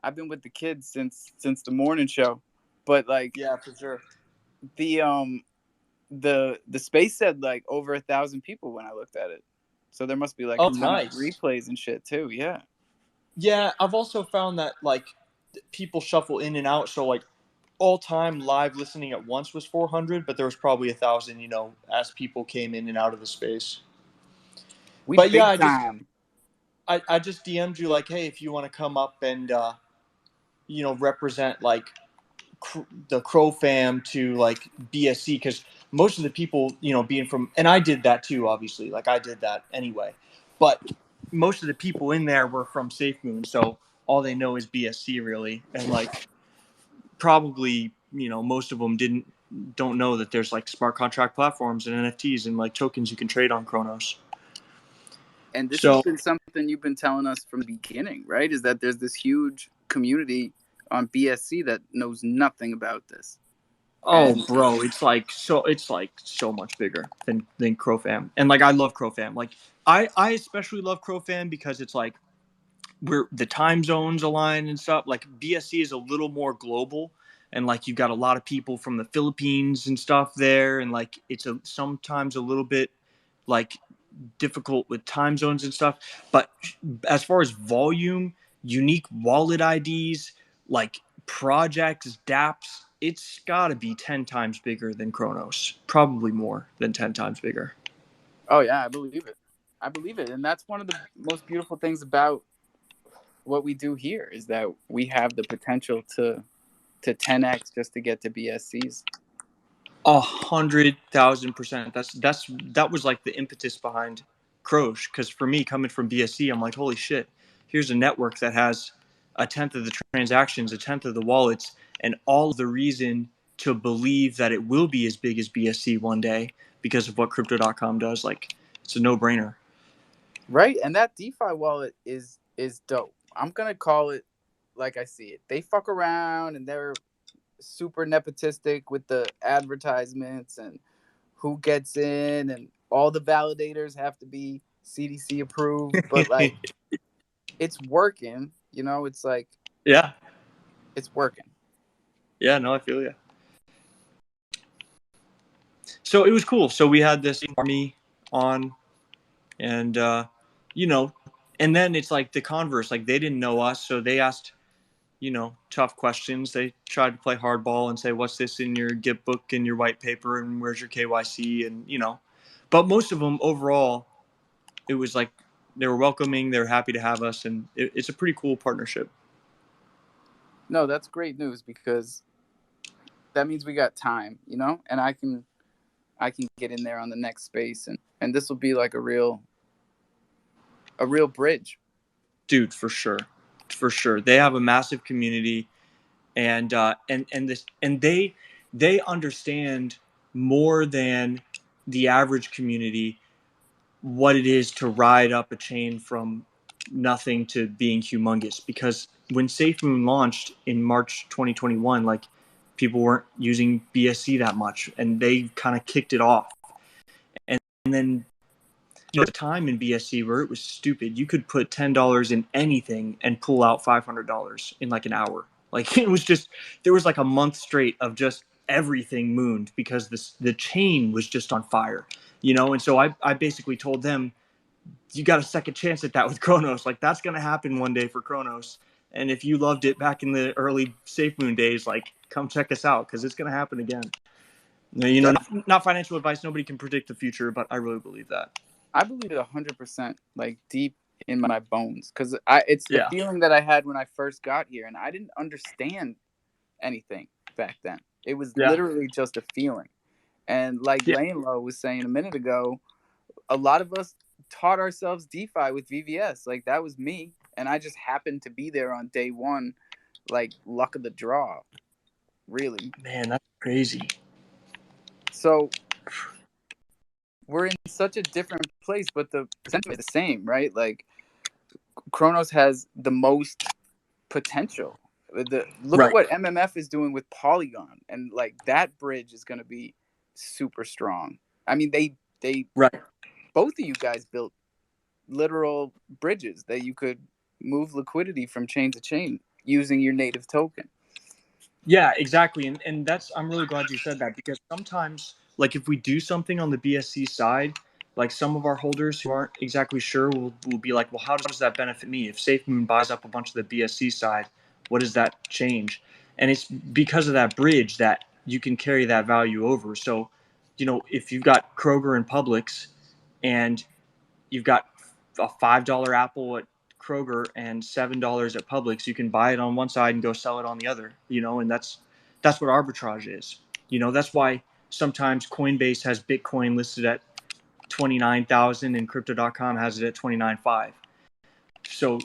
with the kids since the morning show, but like, Yeah, for sure. The space said like over 1,000 people when I looked at it, so there must be like a ton nice. of replays and shit too. Yeah. Yeah, I've also found that, like, people shuffle in and out, so like all time live listening at once was 400, but there was probably 1,000, as people came in and out of the space. But yeah, I just DM'd you like, hey, if you want to come up and represent like the crofam to like BSC, because most of the people, being from, and I did that too, obviously, like I did that anyway, but most of the people in there were from Safe Moon, so all they know is BSC really, and like probably most of them don't know that there's like smart contract platforms and NFTs and like tokens you can trade on Kronos. And this has been something you've been telling us from the beginning, right? Is that there's this huge community on BSC that knows nothing about this. Oh, bro, it's like so much bigger than crofam, and like I love crofam. Like I especially love crofam because it's like where the time zones align and stuff. Like BSC is a little more global, and like you've got a lot of people from the Philippines and stuff there, and like it's sometimes a little bit like difficult with time zones and stuff. But as far as volume, unique wallet IDs, like projects, dApps, it's got to be 10 times bigger than Kronos. Probably more than 10 times bigger. Oh, yeah, I believe it. And that's one of the most beautiful things about what we do here, is that we have the potential to 10x just to get to BSCs. 100,000%. That was like the impetus behind Croche, because for me, coming from BSC, I'm like, holy shit, here's a network that has a tenth of the transactions, a tenth of the wallets, and all the reason to believe that it will be as big as BSC one day because of what Crypto.com does. Like, it's a no-brainer. Right, and that DeFi wallet is dope. I'm gonna call it like I see it. They fuck around and they're super nepotistic with the advertisements and who gets in, and all the validators have to be CDC approved, but like it's working, it's like, yeah, it's working. Yeah, no, I feel you. So it was cool. So we had this army on, and and then it's like the converse, like they didn't know us, so they asked tough questions. They tried to play hardball and say, what's this in your Git book and your white paper, and where's your KYC, and but most of them overall, it was like they were welcoming, they were happy to have us, and it's a pretty cool partnership. No, that's great news, because that means we got time, and I can get in there on the next space, and this will be like a real bridge. Dude, for sure. They have a massive community, and they understand more than the average community what it is to ride up a chain from nothing to being humongous. Because when SafeMoon launched in March 2021, like people weren't using BSC that much, and they kind of kicked it off. And then there was a time in BSC where it was stupid. You could put $10 in anything and pull out $500 in like an hour. Like it was just, there was like a month straight of just everything mooned because the chain was just on fire, you know? And so I basically told them, you got a second chance at that with Kronos. Like that's going to happen one day for Kronos. And if you loved it back in the early SafeMoon days, like come check us out because it's going to happen again. You know, not financial advice. Nobody can predict the future, but I really believe that. I believe it 100%, like deep in my bones, because it's the feeling that I had when I first got here, and I didn't understand anything back then. It was literally just a feeling. And like Lane Low was saying a minute ago, a lot of us taught ourselves DeFi with VVS. Like that was me, and I just happened to be there on day one, like luck of the draw, really. Man, that's crazy. So we're in such a different place, but the sentiment is the same, right? Like Kronos has the most potential. Look at what MMF is doing with Polygon, and like that bridge is going to be super strong. I mean, they both of you guys built literal bridges that you could move liquidity from chain to chain using your native token. Yeah, exactly. And that's, I'm really glad you said that, because sometimes, like if we do something on the BSC side, like some of our holders who aren't exactly sure will be like, well, how does that benefit me? If SafeMoon buys up a bunch of the BSC side, what does that change? And it's because of that bridge that you can carry that value over. So, you know, if you've got Kroger and Publix and you've got a $5 apple at Kroger and $7 at Publix, you can buy it on one side and go sell it on the other, you know, and that's what arbitrage is. You know, that's why sometimes Coinbase has Bitcoin listed at 29,000 and crypto.com has it at 29.5. So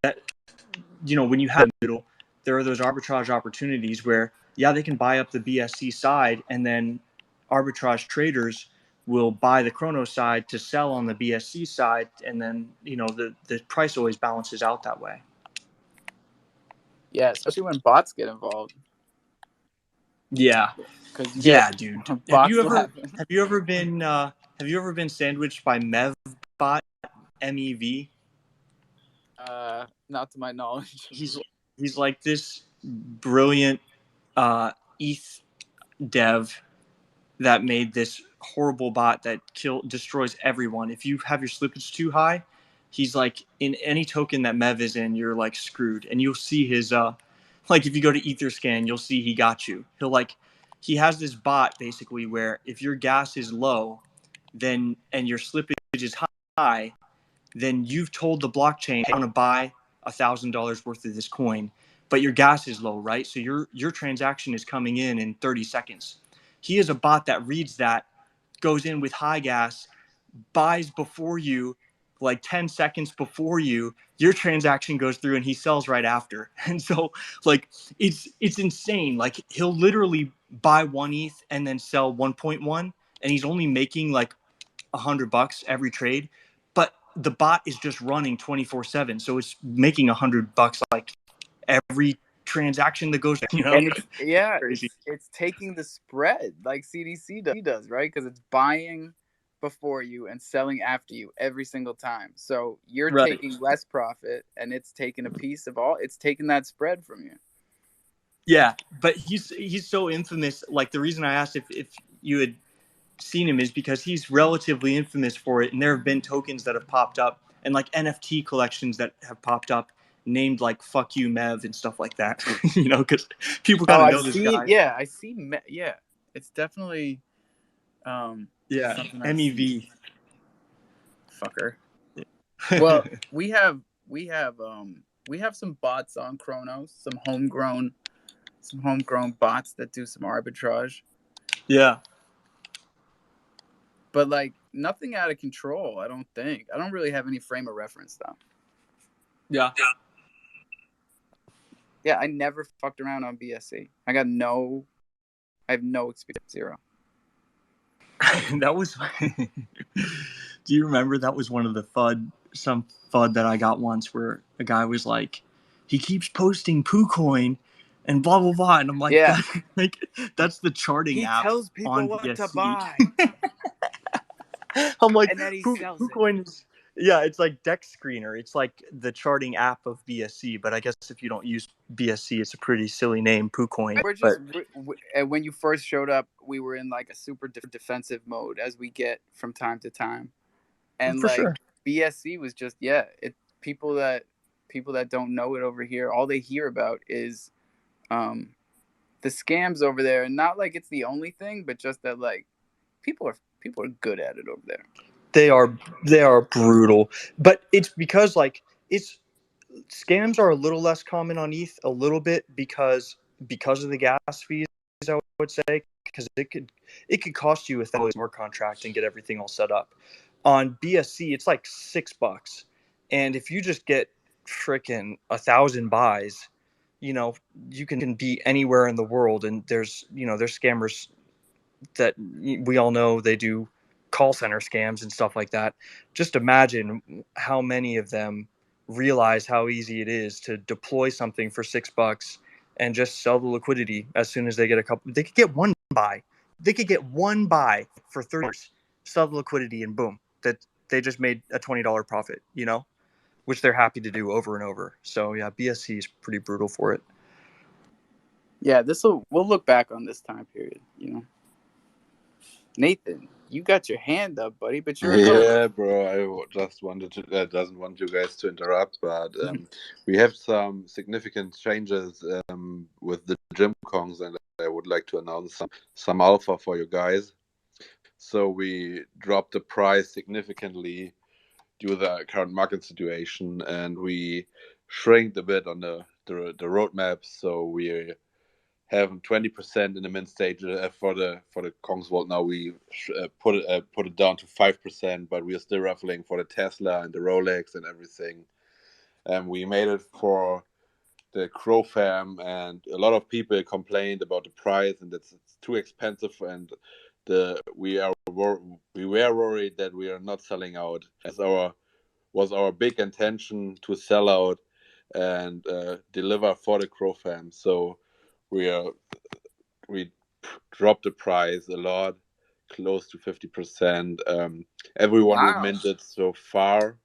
that, you know, when you have the middle, there are those arbitrage opportunities where, yeah, they can buy up the BSC side, and then arbitrage traders will buy the Chrono side to sell on the BSC side, and then, you know, the price always balances out that way. Yeah, especially when bots get involved. Yeah, yeah, dude. Have you ever been sandwiched by Mevbot, MEV? Not to my knowledge. He's like this brilliant ETH dev that made this horrible bot that destroys everyone. If you have your slippage too high, he's like, in any token that Mev is in, you're like screwed. And you'll see his like if you go to Etherscan, you'll see he got you. He has this bot basically where if your gas is low, then and your slippage is high, then you've told the blockchain, I want to buy $1,000 worth of this coin, but your gas is low, right? So your transaction is coming in 30 seconds. He is a bot that reads that, goes in with high gas, buys before you, like 10 seconds before you, your transaction goes through, and he sells right after. And so like it's insane. Like he'll literally buy 1 ETH and then sell 1.1, and he's only making like $100 every trade, but the bot is just running 24/7, so it's making $100 like every transaction that goes, you know. And it's taking the spread like CDC does, right? Because it's buying before you and selling after you every single time. So you're taking less profit, and it's taking a piece of all. It's taking that spread from you. Yeah, but he's so infamous. Like the reason I asked if you had seen him is because he's relatively infamous for it, and there have been tokens that have popped up and like NFT collections that have popped up named like "fuck you, Mev" and stuff like that. You know, because people kind of know this guy. Yeah, I see. Yeah, it's definitely MEV fucker. Well, we have some bots on Kronos, some homegrown bots that do some arbitrage. Yeah. But like nothing out of control, I don't think. I don't really have any frame of reference though. Yeah. Yeah, I never fucked around on BSC. I have no experience, zero. That was. Do you remember that was one of the some FUD that I got once where a guy was like, he keeps posting PooCoin and blah blah blah, and I'm like, Yeah. that's the charting He app tells people on what to BSC. buy, I'm like, and then he sells it. PooCoin is, yeah, it's like Dex Screener. It's like the charting app of BSC, but I guess if you don't use BSC, it's a pretty silly name, PooCoin. We're just when you first showed up, we were in like a super defensive mode, as we get from time to time, and For like sure. BSC was just people that don't know it over here, all they hear about is the scams over there, and not like it's the only thing, but just that like people are good at it over there. They are brutal, but it's because like it's scams are a little less common on ETH a little bit because of the gas fees, I would say, because it could cost you $1,000 more contract and get everything all set up. On BSC, it's like $6, and if you just get freaking 1,000 buys, you can be anywhere in the world, and there's scammers that we all know, they do call center scams and stuff like that. Just imagine how many of them realize how easy it is to deploy something for $6 and just sell the liquidity as soon as they get a couple. They could get one buy. They could get one buy for $30, sell the liquidity, and boom, that they just made a $20 profit. Which they're happy to do over and over. So yeah, BSC is pretty brutal for it. Yeah, we'll look back on this time period. Nathan, you got your hand up, buddy, but you're a host. Yeah, bro. I just wanted to. Doesn't want you guys to interrupt, but we have some significant changes with the gym kongs, and I would like to announce some alpha for you guys. So we dropped the price significantly due to the current market situation, and we shrinked a bit on the roadmap. So we have 20% in the mint stage for the Kongs Vault. Now we put it down to 5%, but we are still ruffling for the Tesla and the Rolex and everything. And we made it for the crofam, and a lot of people complained about the price and it's too expensive, and we were worried that we are not selling out, as was our big intention to sell out and deliver for the crofam. So we dropped the price a lot, close to 50%. Everyone who minted so far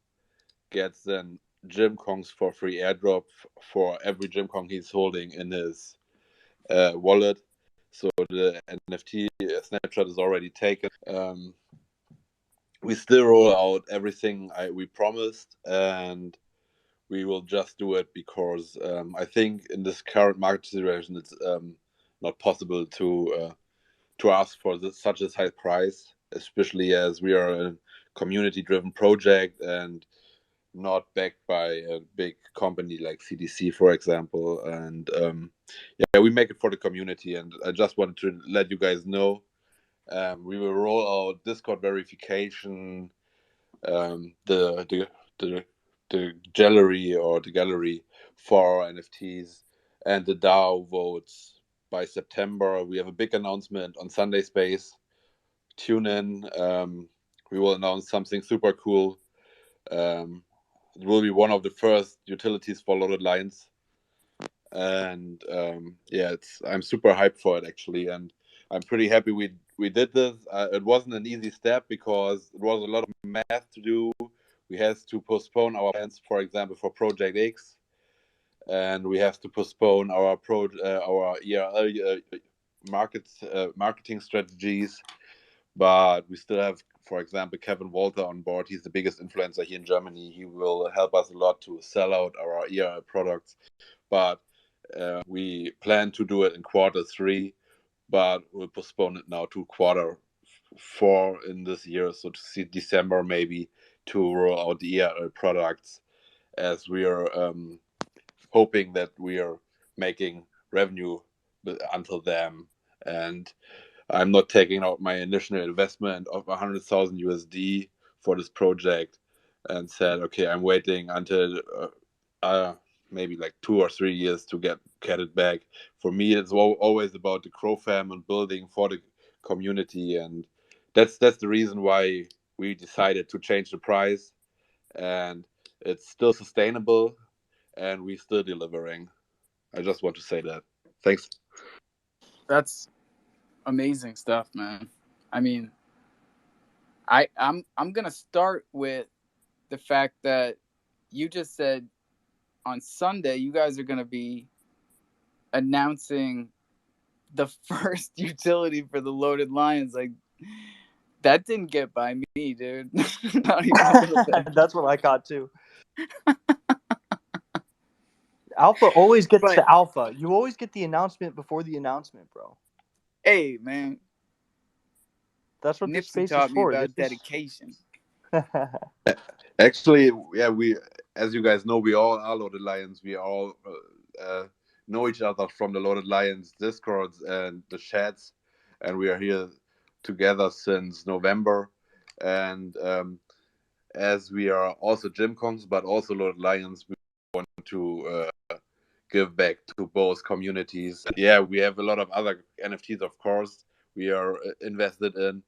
gets then gym kongs for free airdrop for every gym kong he's holding in his wallet. So the NFT snapshot is already taken. We still roll out everything we promised, and we will just do it because I think in this current market situation, it's not possible to ask for such a high price, especially as we are a community-driven project and not backed by a big company like CDC, for example. And yeah, we make it for the community. And I just wanted to let you guys know we will roll out Discord verification, the gallery for NFTs, and the DAO votes by September. We have a big announcement on Sunday Space. Tune in. We will announce something super cool. It will be one of the first utilities for loaded lines, and yeah, I'm super hyped for it actually, and I'm pretty happy we did this. It wasn't an easy step because it was a lot of math to do. We had to postpone our plans, for example, for Project X, and we have to postpone our ERL marketing strategies. But we still have, for example, Kevin Walter on board. He's the biggest influencer here in Germany. He will help us a lot to sell out our ERL products. But we plan to do it in Q3, but we'll postpone it now to Q4 in this year. So to see December maybe to roll out the ERL products, as we are hoping that we are making revenue until then. And I'm not taking out my initial investment of 100,000 USD for this project, and said, okay, I'm waiting until maybe like 2 or 3 years to get it back. For me, it's always about the crofam and building for the community and that's the reason why we decided to change the price, and it's still sustainable, and we're still delivering. I just want to say that. Thanks. That's amazing stuff, man. I mean, I'm gonna start with the fact that you just said on Sunday you guys are gonna be announcing the first utility for the loaded lions. Like, that didn't get by me, dude. Not even a little bit. That's what I got too. Alpha always gets But the alpha. You always get the announcement before the announcement, bro. hey, man, That's what this Nipsey space is taught me for. about dedication. Actually, yeah, we, as you guys know, we all are Loaded Lions. We all know each other from the Loaded Lions Discords and the chats, and we are here together since November. And as we are also Gym Kongs, but also Loaded Lions, we want to give back to both communities. Yeah, we have a lot of other NFTs, of course. We are invested in,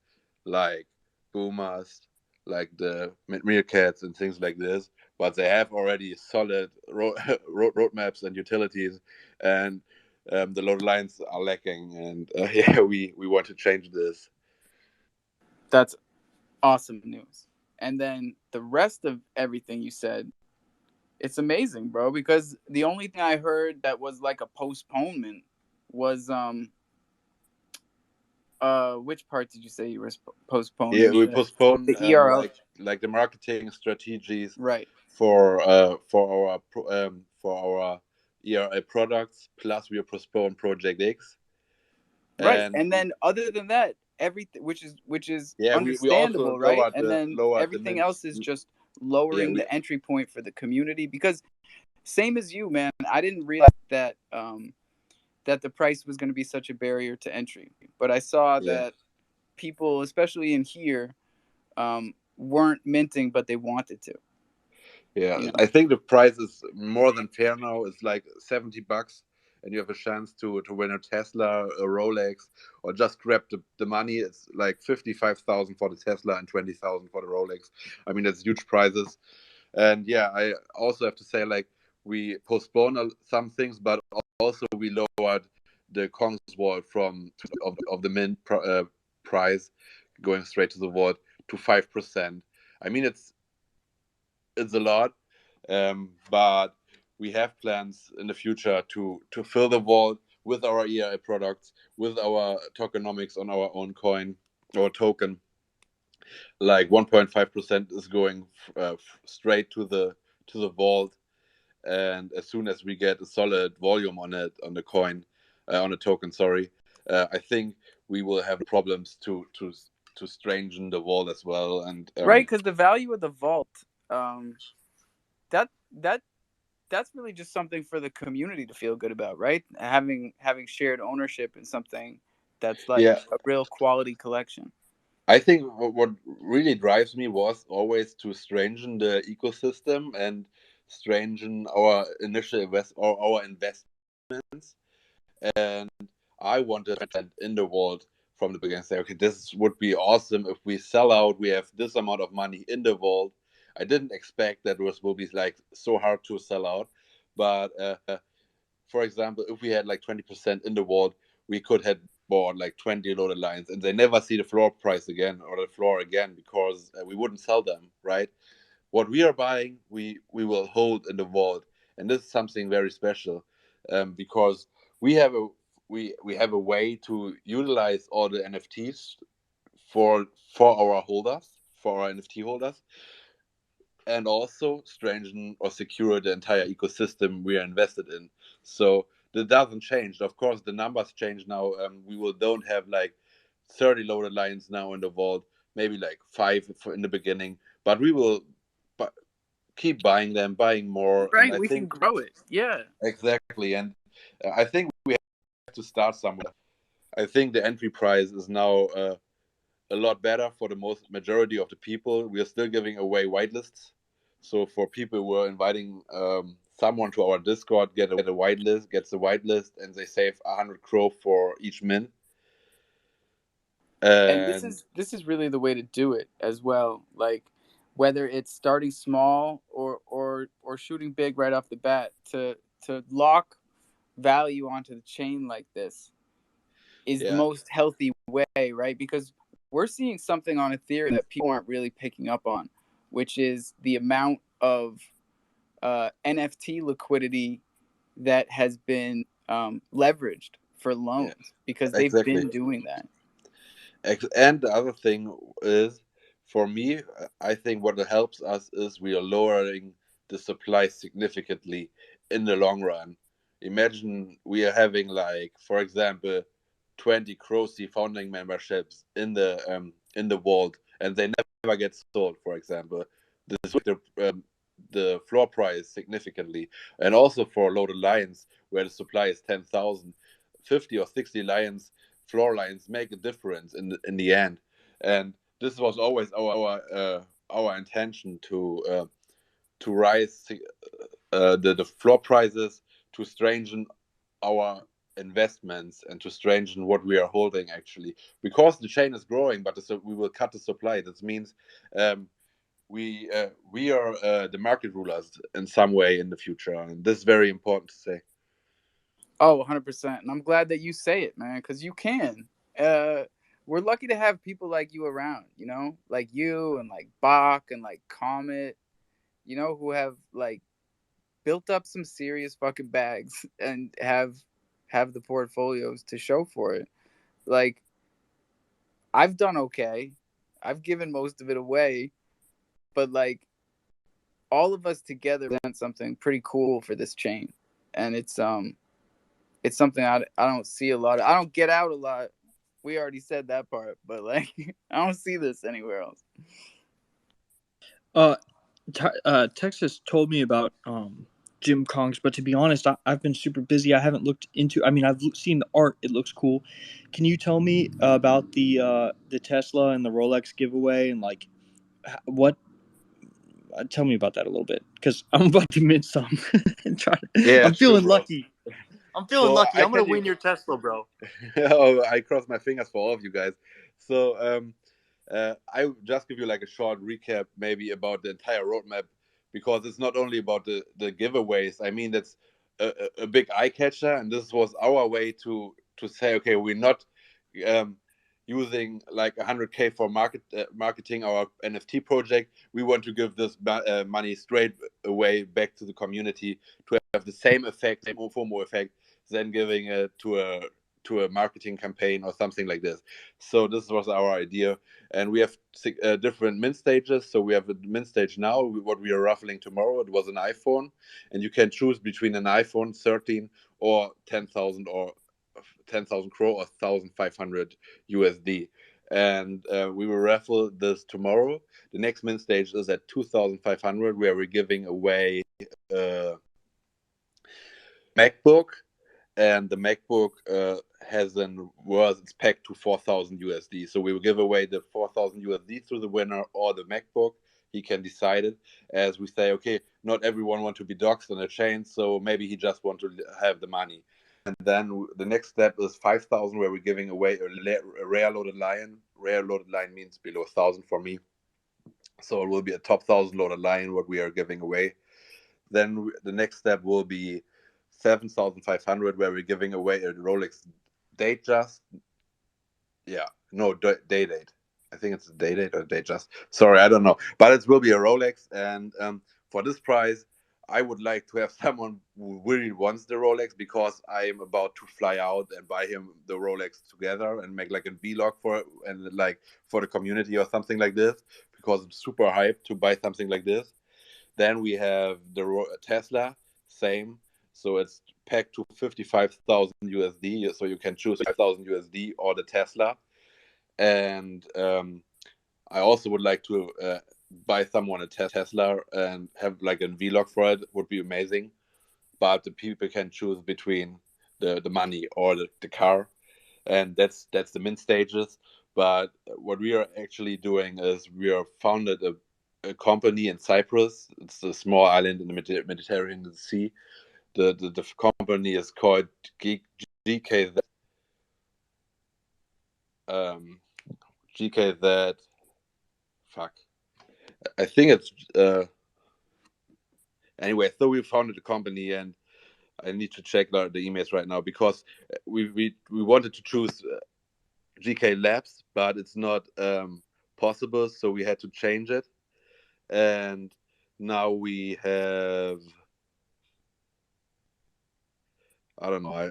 like Boomers, like the Meerkats and things like this. But they have already solid roadmaps and utilities, and the Loaded Lines are lacking. And yeah, we want to change this. That's awesome news. And then the rest of everything you said, it's amazing, bro, because the only thing I heard that was like a postponement was which part did you say you were Yeah, postponing? we postponed The ERL. like the marketing strategies Right. for our ERA products. Plus, we postponed Project X, Right. and And then other than that, everything which is yeah, we also understandable, right? And then lowered the everything mint. else is just Yeah, lowering we the entry point for the community, because same as you, man, I didn't realize that that the price was going to be such a barrier to entry. But I saw yeah. that people, especially in here, weren't minting, but they wanted to. Yeah, You know, I think the price is more than fair now. It's like $70, and you have a chance to win a Tesla, a Rolex, or just grab the money. It's like 55,000 for the Tesla and 20,000 for the Rolex. I mean, that's huge prizes. And yeah, I also have to say, like, we postponed some things, but also we lowered the Kongs vault from of the mint price going straight to the vault to 5%. I mean, it's a lot, but we have plans in the future to fill the vault with our EI products, with our tokenomics on our own coin or token. Like 1.5% is going straight to the vault, and as soon as we get a solid volume on it, on the coin, on a token, sorry, I think we will have problems to strengthen the vault as well. And right? Because the value of the vault, that that that's really just something for the community to feel good about, right? Having shared ownership in something that's like yeah, a real quality collection. I think what really drives me was always to strengthen the ecosystem and strengthen our initial or our investments. And I wanted to in the world from the beginning. Say, okay, this would be awesome if we sell out. We have this amount of money in the vault. I didn't expect that this will be like so hard to sell out, but for example, if we had like 20% in the vault, we could have bought like 20 Loaded Lions, and they never see the floor price again or the floor again because we wouldn't sell them, right? What we are buying, we will hold in the vault, and this is something very special, because we have a we have a way to utilize all the NFTs for our holders, for our NFT holders, and also strengthen or secure the entire ecosystem we are invested in. So that doesn't change. Of course, the numbers change now. We will don't have like 30 Loaded Lions now in the vault, maybe like five in the beginning, but we will keep buying them, buying more, and Right, I we can think grow it. Yeah. exactly. And I think we have to start somewhere. I think the entry price is now a lot better for the most majority of the people. We are still giving away whitelists. So for people who are inviting someone to our Discord, get a whitelist, gets a whitelist, and they save 100 crow for each min. And And this is really the way to do it as well. Like whether it's starting small or shooting big right off the bat, to lock value onto the chain like this is the yeah, most healthy way, right? Because we're seeing something on Ethereum that people aren't really picking up on, which is the amount of NFT liquidity that has been leveraged for yeah, loans because they've exactly. been doing that. And the other thing is, for me, I think what helps us is we are lowering the supply significantly in the long run. Imagine we are having, like, for example, 20 Crocy founding memberships in the vault, and they never get sold. For example, this would the floor price significantly, and also for loaded lines where the supply is 10,000, 50 or 60 lions floor lines make a difference in the end. And this was always our intention to rise the floor prices, to strengthen our investments and to strengthen what we are holding actually, because the chain is growing, but we will cut the supply. That means um, we are the market rulers in some way in the future, and this is very important to say. Oh, 100%. And I'm glad that you say it, man, because you can. Uh, we're lucky to have people like you around, you know, like you and like Bach and like Comet, you know, who have like built up some serious fucking bags and have the portfolios to show for it. Like I've done okay. I've given most of it away, but like all of us together present something pretty cool for this chain. And it's something I don't see a lot of. I don't get out a lot. We already said that part, but like I don't see this anywhere else. Uh, Texas told me about Jim Kong's, but to be honest, I've been super busy. I haven't looked into. I mean, I've seen the art; it looks cool. Can you tell me about the Tesla and the Rolex giveaway and like what? Tell me about that a little bit because I'm about to mint some. And Yeah, I'm sure, feeling bro. lucky. I'm feeling So lucky. I I'm gonna can win your Tesla, bro. oh, I cross my fingers for all of you guys. So I will just give you like a short recap, maybe about the entire roadmap, because it's not only about the giveaways. I mean, that's a big eye catcher, and this was our way to say, okay, we're not um, using like 100K for marketing our NFT project. We want to give this money straight away back to the community to have the same effect, same FOMO effect, than giving it to a marketing campaign or something like this. So this was our idea, and we have different mint stages. So we have a mint stage now. What we are raffling tomorrow, it was an iPhone, and you can choose between an iPhone 13 or 10,000 or 10,000 Crow or 1,500 USD. And we will raffle this tomorrow. The next mint stage is at 2,500, where we're giving away a MacBook, and the MacBook it's pegged to 4,000 USD. So we will give away the 4,000 USD to the winner or the MacBook. He can decide it, as we say, okay, not everyone want to be doxxed on a chain, so maybe he just want to have the money. And then the next step is 5,000, where we're giving away a rare loaded lion. Rare loaded lion means below 1,000 for me. So it will be a top 1,000 loaded lion what we are giving away. Then the next step will be 7,500, where we're giving away a Rolex Datejust. Yeah, no, day date. I think it's a day date or Datejust. Sorry, I don't know. But it will be a Rolex. And for this price, I would like to have someone who really wants the Rolex, because I am about to fly out and buy him the Rolex together and make like a vlog for it, and like for the community or something like this, because I'm super hyped to buy something like this. Then we have the Tesla, same. So it's pegged to 55,000 USD. So you can choose 5,000 USD or the Tesla. And I also would like to buy someone a Tesla and have like a vlog for it. Would be amazing. But the people can choose between the money or the car, and that's the mint stages. But what we are actually doing is we are founded a company in Cyprus. It's a small island in the Mediterranean Sea. The company is called GKZ. GK that. Fuck. I think it's. Anyway, so we founded a company, and I need to check the emails right now because we wanted to choose GK Labs, but it's not possible, so we had to change it. And now we have. I don't know.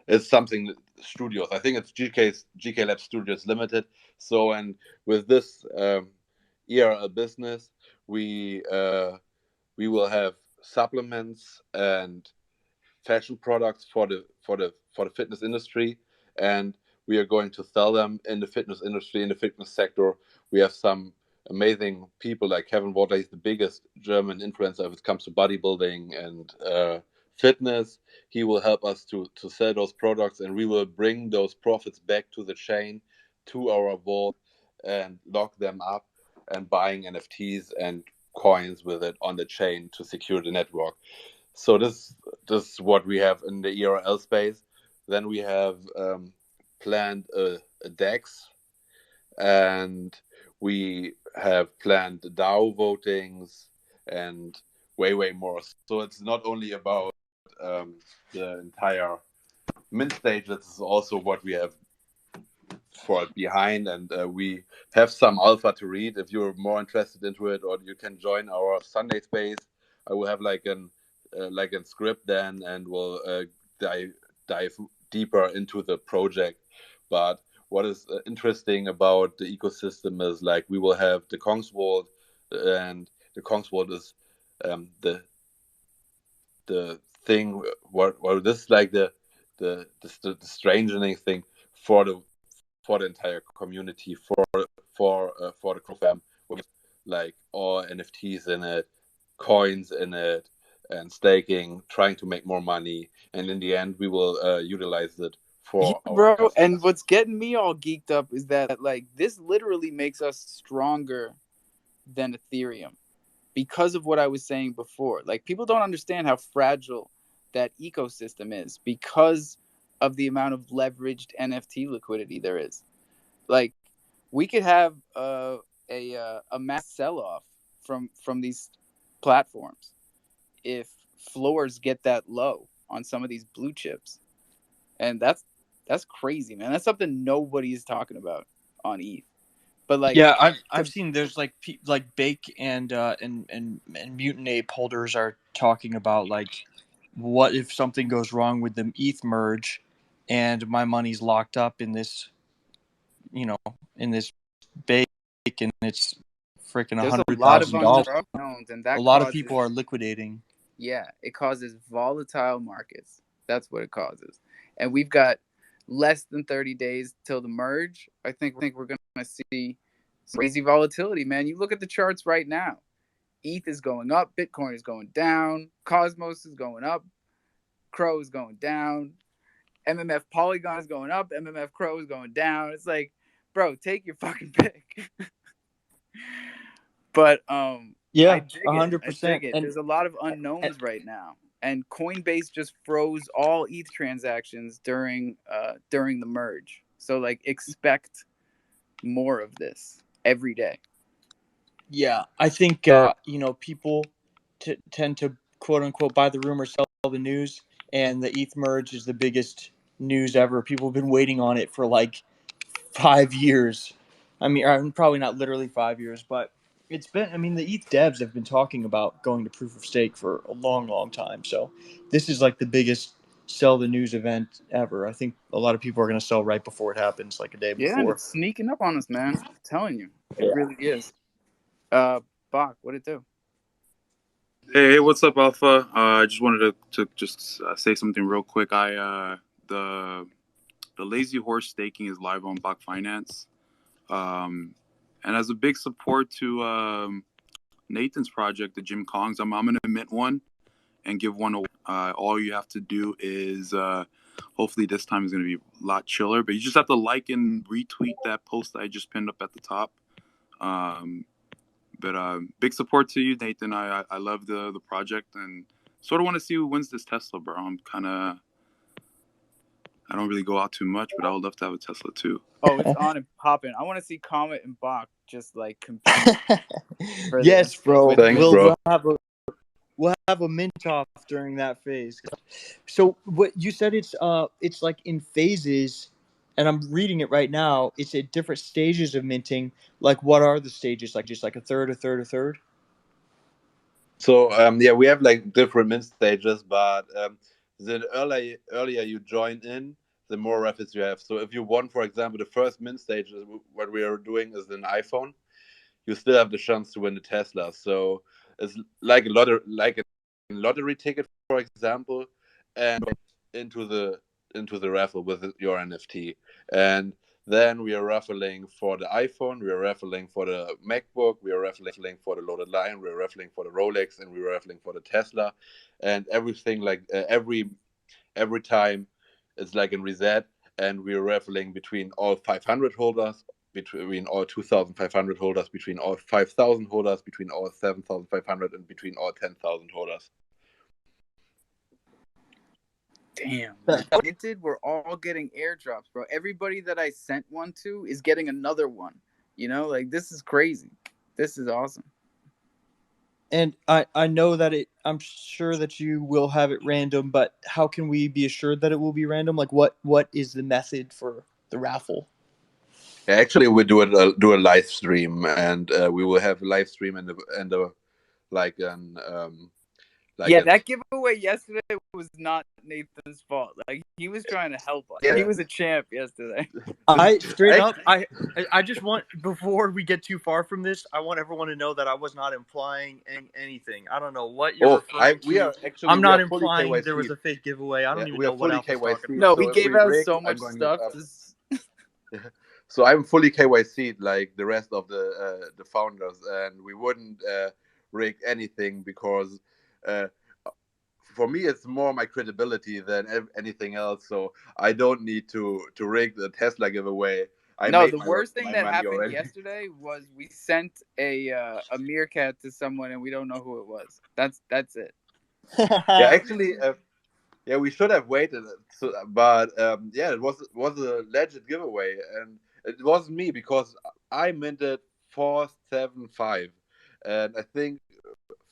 It's something studios. I think it's GK Lab Studios Limited. So, and with this ERL business, we will have supplements and fashion products for the fitness industry, and we are going to sell them in the fitness industry, in the fitness sector. We have some amazing people like Kevin Water. He's the biggest German influencer if it comes to bodybuilding and fitness. He will help us to sell those products, and we will bring those profits back to the chain, to our vault, and lock them up and buying NFTs and coins with it on the chain to secure the network. So this is what we have in the ERL space. Then we have planned a DEX, and we have planned DAO votings and way more. So it's not only about the entire mint stage. This is also what we have for behind, and we have some alpha to read. If you're more interested into it, or you can join our Sunday space. I will have like a script then, and we'll dive deeper into the project. But what is interesting about the ecosystem is like we will have the Kongsvold, and the Kongsvold is the thing. What this is like the stranging thing for the entire community, for the crofam, with like all NFTs in it, coins in it, and staking, trying to make more money, and in the end we will utilize it Yeah, for our bro. And customers. what's getting me all geeked up is that like this literally makes us stronger than Ethereum because of what I was saying before. Like people don't understand how fragile that ecosystem is because of the amount of leveraged NFT liquidity there is. Like we could have a mass sell off from these platforms if floors get that low on some of these blue chips, and that's crazy, man. That's something nobody is talking about on ETH. But like, Yeah, I've to, seen there's like Bake and Mutant Ape holders are talking about like what if something goes wrong with the ETH merge and my money's locked up in this, you know, in this Bake and it's freaking there's a hundred lot of thousand dollars. unknowns, and A that lot of people causes, are liquidating. yeah, it causes volatile markets. That's what it causes. And we've got less than 30 days till the merge. I think we're going to see crazy volatility, man. You look at the charts right now. ETH is going up, Bitcoin is going down, Cosmos is going up, Crow is going down, MMF Polygon is going up, MMF Crow is going down. It's like, bro, take your fucking pick. But I Yeah, dig it. I 100%. dig it. And There's a lot of unknowns right now, and Coinbase just froze all ETH transactions during the merge. So like, expect more of this every day. yeah, I think people tend to quote unquote buy the rumor, sell the news, and the ETH merge is the biggest news ever. People have been waiting on it for like 5 years. I mean, probably not literally 5 years, but it's been. I mean, the ETH devs have been talking about going to proof of stake for a long time. So this is like the biggest sell the news event ever. I think a lot of people are going to sell right before it happens, like a day Yeah, and before. it's sneaking up on us, man. I'm telling you, it Yeah. really is. Bach, what it do? Hey, what's up, Alpha? I just wanted to just say something real quick. The Lazy Horse staking is live on Bach Finance, and as a big support to Nathan's project, the Jim Kongs, I'm gonna mint one and give one away. All you have to do is hopefully this time is gonna be a lot chiller, but you just have to like and retweet that post that I just pinned up at the top. But big support to you, Nathan. I love the project and sort of want to see who wins this Tesla, bro. I don't really go out too much, but I would love to have a Tesla too. Oh, it's on and popping. I want to see Comet and Bach just like compete for Yes, this bro. with Thanks, Mint. bro. We'll have a mint off during that phase. So what you said, it's like in phases, and I'm reading it right now. It's at different stages of minting. Like, what are the stages? Like just like a third, a third, a third. So yeah, we have like different mint stages, but the earlier you join in, the more raffles you have. So if you want, for example, the first mint stage, what we are doing is an iPhone, you still have the chance to win the Tesla. So it's like a lottery ticket, for example, and into the raffle with your NFT. And then we are raffling for the iPhone, we are raffling for the MacBook, we are raffling for the loaded line, we are raffling for the Rolex, and we are raffling for the Tesla, and everything like every time it's like in reset, and we are raffling between all 500 holders, between all 2,500 holders, between all 5,000 holders, between all 7,500, and between all 10,000 holders. Damn. Minted, we're all getting airdrops, bro. Everybody that I sent one to is getting another one. You know, like this is crazy. This is awesome. And I know that I'm sure that you will have it random, but how can we be assured that it will be random? Like, what is the method for the raffle? Yeah, actually, we do a live stream, and we will have a live stream and a like an Yeah, that giveaway yesterday was not Nathan's fault. Like he was trying to help us. Yeah. He was a champ yesterday. I straight up, I just want, before we get too far from this, I want everyone to know that I was not implying anything. I don't know what you're referring to. we are actually I'm we not are fully implying KYC. there was a fake giveaway. I don't even we are know what fully Alpha's talking KYC. about. No, So we if gave we out rig, so I'm much going stuff. So I'm fully KYC like the rest of the founders, and we wouldn't rig anything because for me it's more my credibility than anything else. So I don't need to rig the Tesla giveaway. I No, made the worst thing my that money happened already. yesterday was we sent a meerkat to someone and we don't know who it was. That's it. Yeah, actually, yeah, we should have waited. So, but yeah, it was a legit giveaway, and it wasn't me because I minted 475, and I think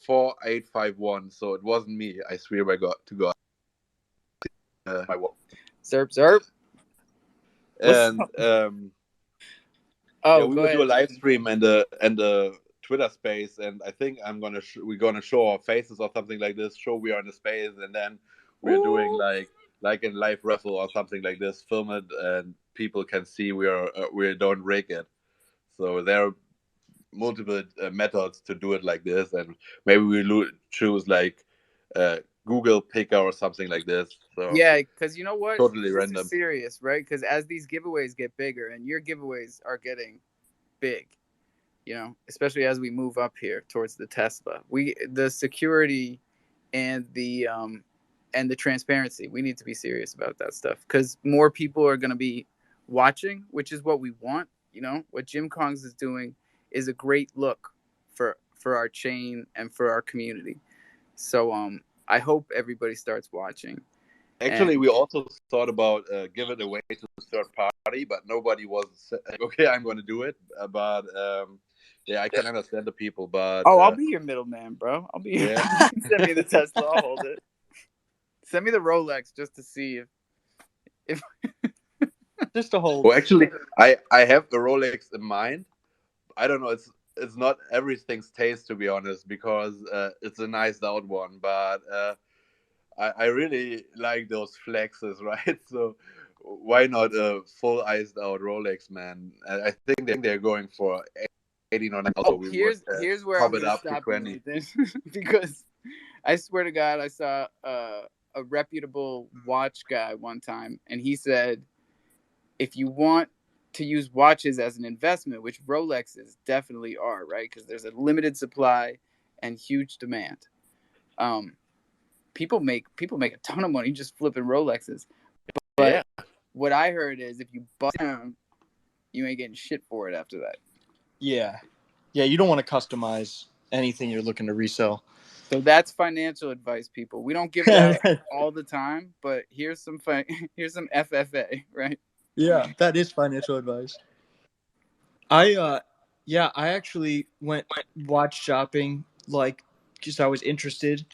4851. So it wasn't me. I swear by God to God. My wall. Zerp. And Oh, yeah, we go will do a ahead, live Nathan. stream and a Twitter space, and I think we're gonna show our faces or something like this. Show we are in the space, and then we're doing like a live raffle or something like this. Film it, and people can see we don't rig it. So there are multiple methods to do it like this, and maybe we choose like Google Picker or something like this. So Yeah, because you know what? totally This random. is serious, right? Because as these giveaways get bigger, and your giveaways are getting big, you know, especially as we move up here towards the Tesla, the security and the transparency, we need to be serious about that stuff because more people are going to be watching, which is what we want. You know, what Jim Kongs is doing is a great look for our chain and for our community. So I hope everybody starts watching. Actually, And we also thought about give it away to a third party, but nobody was like, okay, I'm going to do it. But yeah, I can understand the people. But I'll be your middleman, bro. I'll be. yeah. You can send me the Tesla. I'll hold it. Send me the Rolex just to see if Just to hold. Well, actually, I have the Rolex in mind. I don't know. It's not everything's taste, to be honest, because it's a nice out one. But I really like those flexes, right? So why not a full iced out Rolex, man? I think they're going for 18 or 19. So we would here's where pop I'm it gonna up to stop you, 20. Nathan, because I swear to God, I saw a reputable watch guy one time, and he said, if you want to use watches as an investment, which Rolexes definitely are, right? Because there's a limited supply and huge demand. People make a ton of money just flipping Rolexes. But Yeah. what I heard is if you bust down, you ain't getting shit for it after that. Yeah, you don't want to customize anything you're looking to resell. So that's financial advice, people. We don't give it out all the time, but here's some here's some FFA, right? Yeah, that is financial advice. I actually went watch shopping like because I was interested.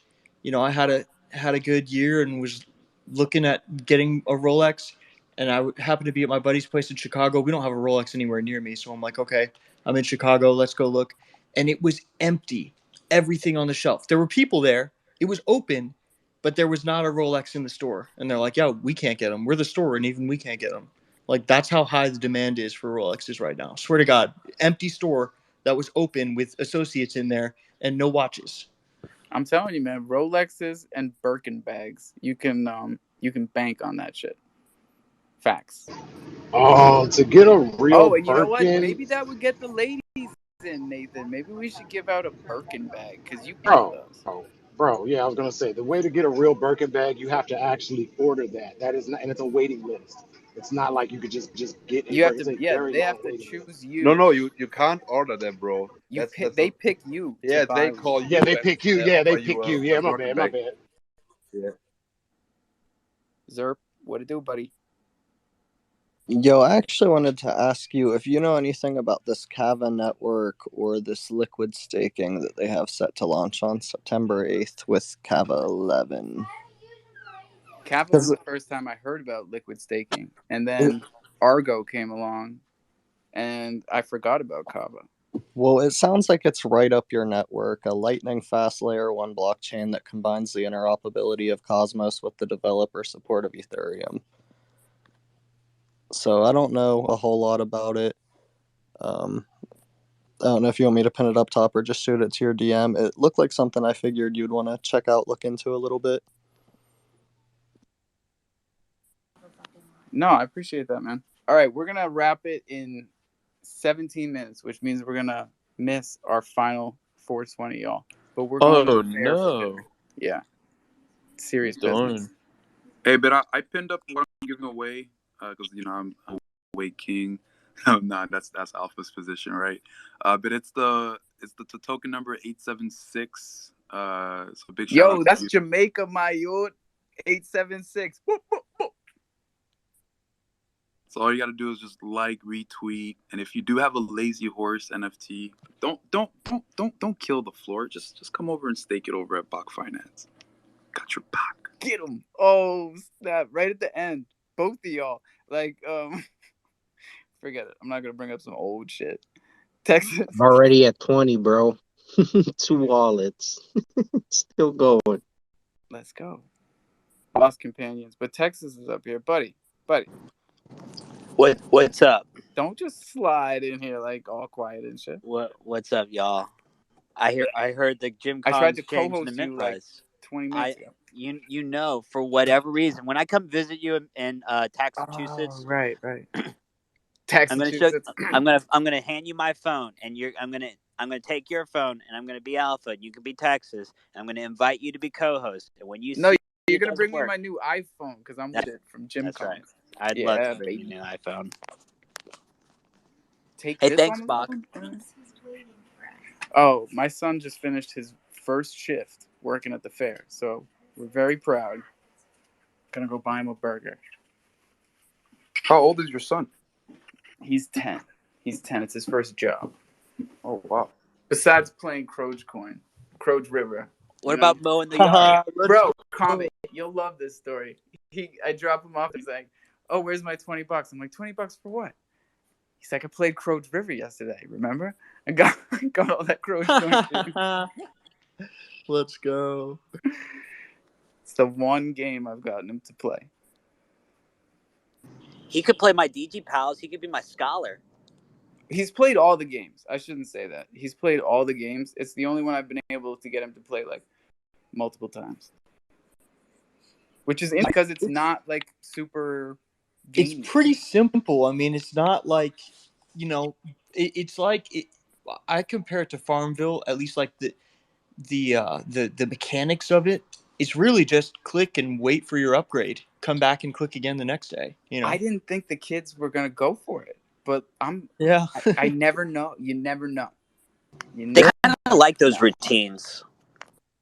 I had a good year and was looking at getting a Rolex, and happened to be at my buddy's place in Chicago. We don't have a Rolex anywhere near me, so I'm like, okay, I'm in Chicago. Let's go look. And it was empty. Everything on the shelf. There were people there. It was open, but there was not a Rolex in the store. And they're like, yeah, we can't get them. We're the store, and even we can't get them. Like that's how high the demand is for Rolexes right now. Swear to God, empty store that was open with associates in there and no watches. I'm telling you, man, Rolexes and Birkin bags. You can bank on that shit. Facts. To get a real Oh, and you know what? Birkin, Maybe that would get the ladies in, Nathan. Maybe we should give out a Birkin bag because you know bro, those. bro. Yeah, I was gonna say the way to get a real Birkin bag, you have to actually order that. That is not, and it's a waiting list. It's not like you could just get a You have Birkin. to, It's a yeah. very They long have to waiting list. choose No, you. no, you can't order them, bro. You That's they a pick you to yeah. buy They one. call Yeah, you they and pick you. Yeah, they offer you pick you. a Yeah, my Birkin bad, my bag. bad. Yeah. Zerp, what to do, buddy? Yo, I actually wanted to ask you if you know anything about this Kava network or this liquid staking that they have set to launch on September 8th with Kava 11. Kava was the first time I heard about liquid staking, and then Argo came along, and I forgot about Kava. Well, it sounds like it's right up your network, a lightning fast layer 1 blockchain that combines the interoperability of Cosmos with the developer support of Ethereum. So I don't know a whole lot about it. I don't know if you want me to pin it up top or just shoot it to your DM. It looked like something I figured you'd want to check out, look into a little bit. No, I appreciate that, man. All right, we're gonna wrap it in 17 minutes, which means we're gonna miss our final 420, y'all. But we're going Oh fair for no. dinner. Yeah, serious Darn. business. Hey, but I pinned up what I'm giving away because I'm a weight king. Nah, that's Alpha's position, right? But it's the token number 876. So big shout out Yo, to that's you. Jamaica, my youth. 876. Boop, boop, boop. So all you gotta do is just like, retweet, and if you do have a Lazy Horse NFT, don't kill the floor. Just come over and stake it over at Bach Finance. Got your back. Get him. Oh, snap. Right at the end. Both of y'all. Like, forget it. I'm not going to bring up some old shit. Texas. I'm already at 20, bro. 2 wallets. Still going. Let's go. Lost companions. But Texas is up here. Buddy. What's up? Don't just slide in here like all quiet and shit. What's up, y'all? I heard the Jim I tried to Cons changed the co-host mint you like price. 20 minutes ago. You know, for whatever reason, when I come visit you in Massachusetts, Oh, right. I'm gonna show, Massachusetts. I'm gonna hand you my phone, and I'm gonna take your phone, and I'm gonna be Alpha, and you can be Texas, and I'm gonna invite you to be co-host. And when you see you're it gonna doesn't bring me work, my new iPhone because I'm with it from Jim that's right. Cons. I'd love to bring you a new iPhone. Take Hey, this thanks, on the Bach. phone? Oh, my son just finished his first shift working at the fair, so we're very proud. Gonna go buy him a burger. How old is your son? He's 10. It's his first job. Oh wow. Besides playing Croge River. What about mowing the yard? Bro, comment. You'll love this story. I drop him off. He's like, "Oh, where's my $20?" I'm like, $20 for what? He's like, "I played Croge River yesterday. Remember? I got all that Croge coin." Let's go. It's the one game I've gotten him to play. He could play my DG Pals. He could be my scholar. He's played all the games. I shouldn't say that. He's played all the games. It's the only one I've been able to get him to play like multiple times. Which is because it's not like super gamey. It's pretty simple. I mean, it's not like, it's like I compare it to Farmville, at least like the mechanics of it. It's really just click and wait for your upgrade. Come back and click again the next day. I didn't think the kids were gonna go for it, but I never know. You never know. They kind of like those routines.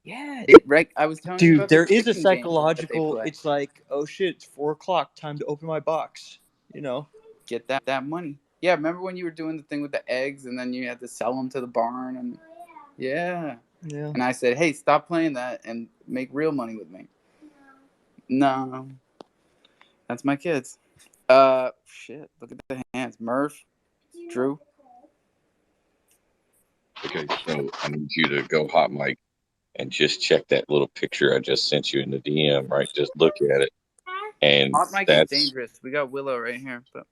Yeah, right. I was telling you Dude, about the there is a chicken game that they psychological. play. It's like, oh shit, it's 4 o'clock. Time to open my box. You know. Get that money. Yeah, remember when you were doing the thing with the eggs and then you had to sell them to the barn and yeah. Yeah. And I said, hey, stop playing that and make real money with me. No, that's my kids. Shit. Look at the hands, Murph, Drew. Okay, so I need you to go hot mic and just check that little picture I just sent you in the DM, right? Just look at it. And Hot mic is that's dangerous. We got Willow right here, but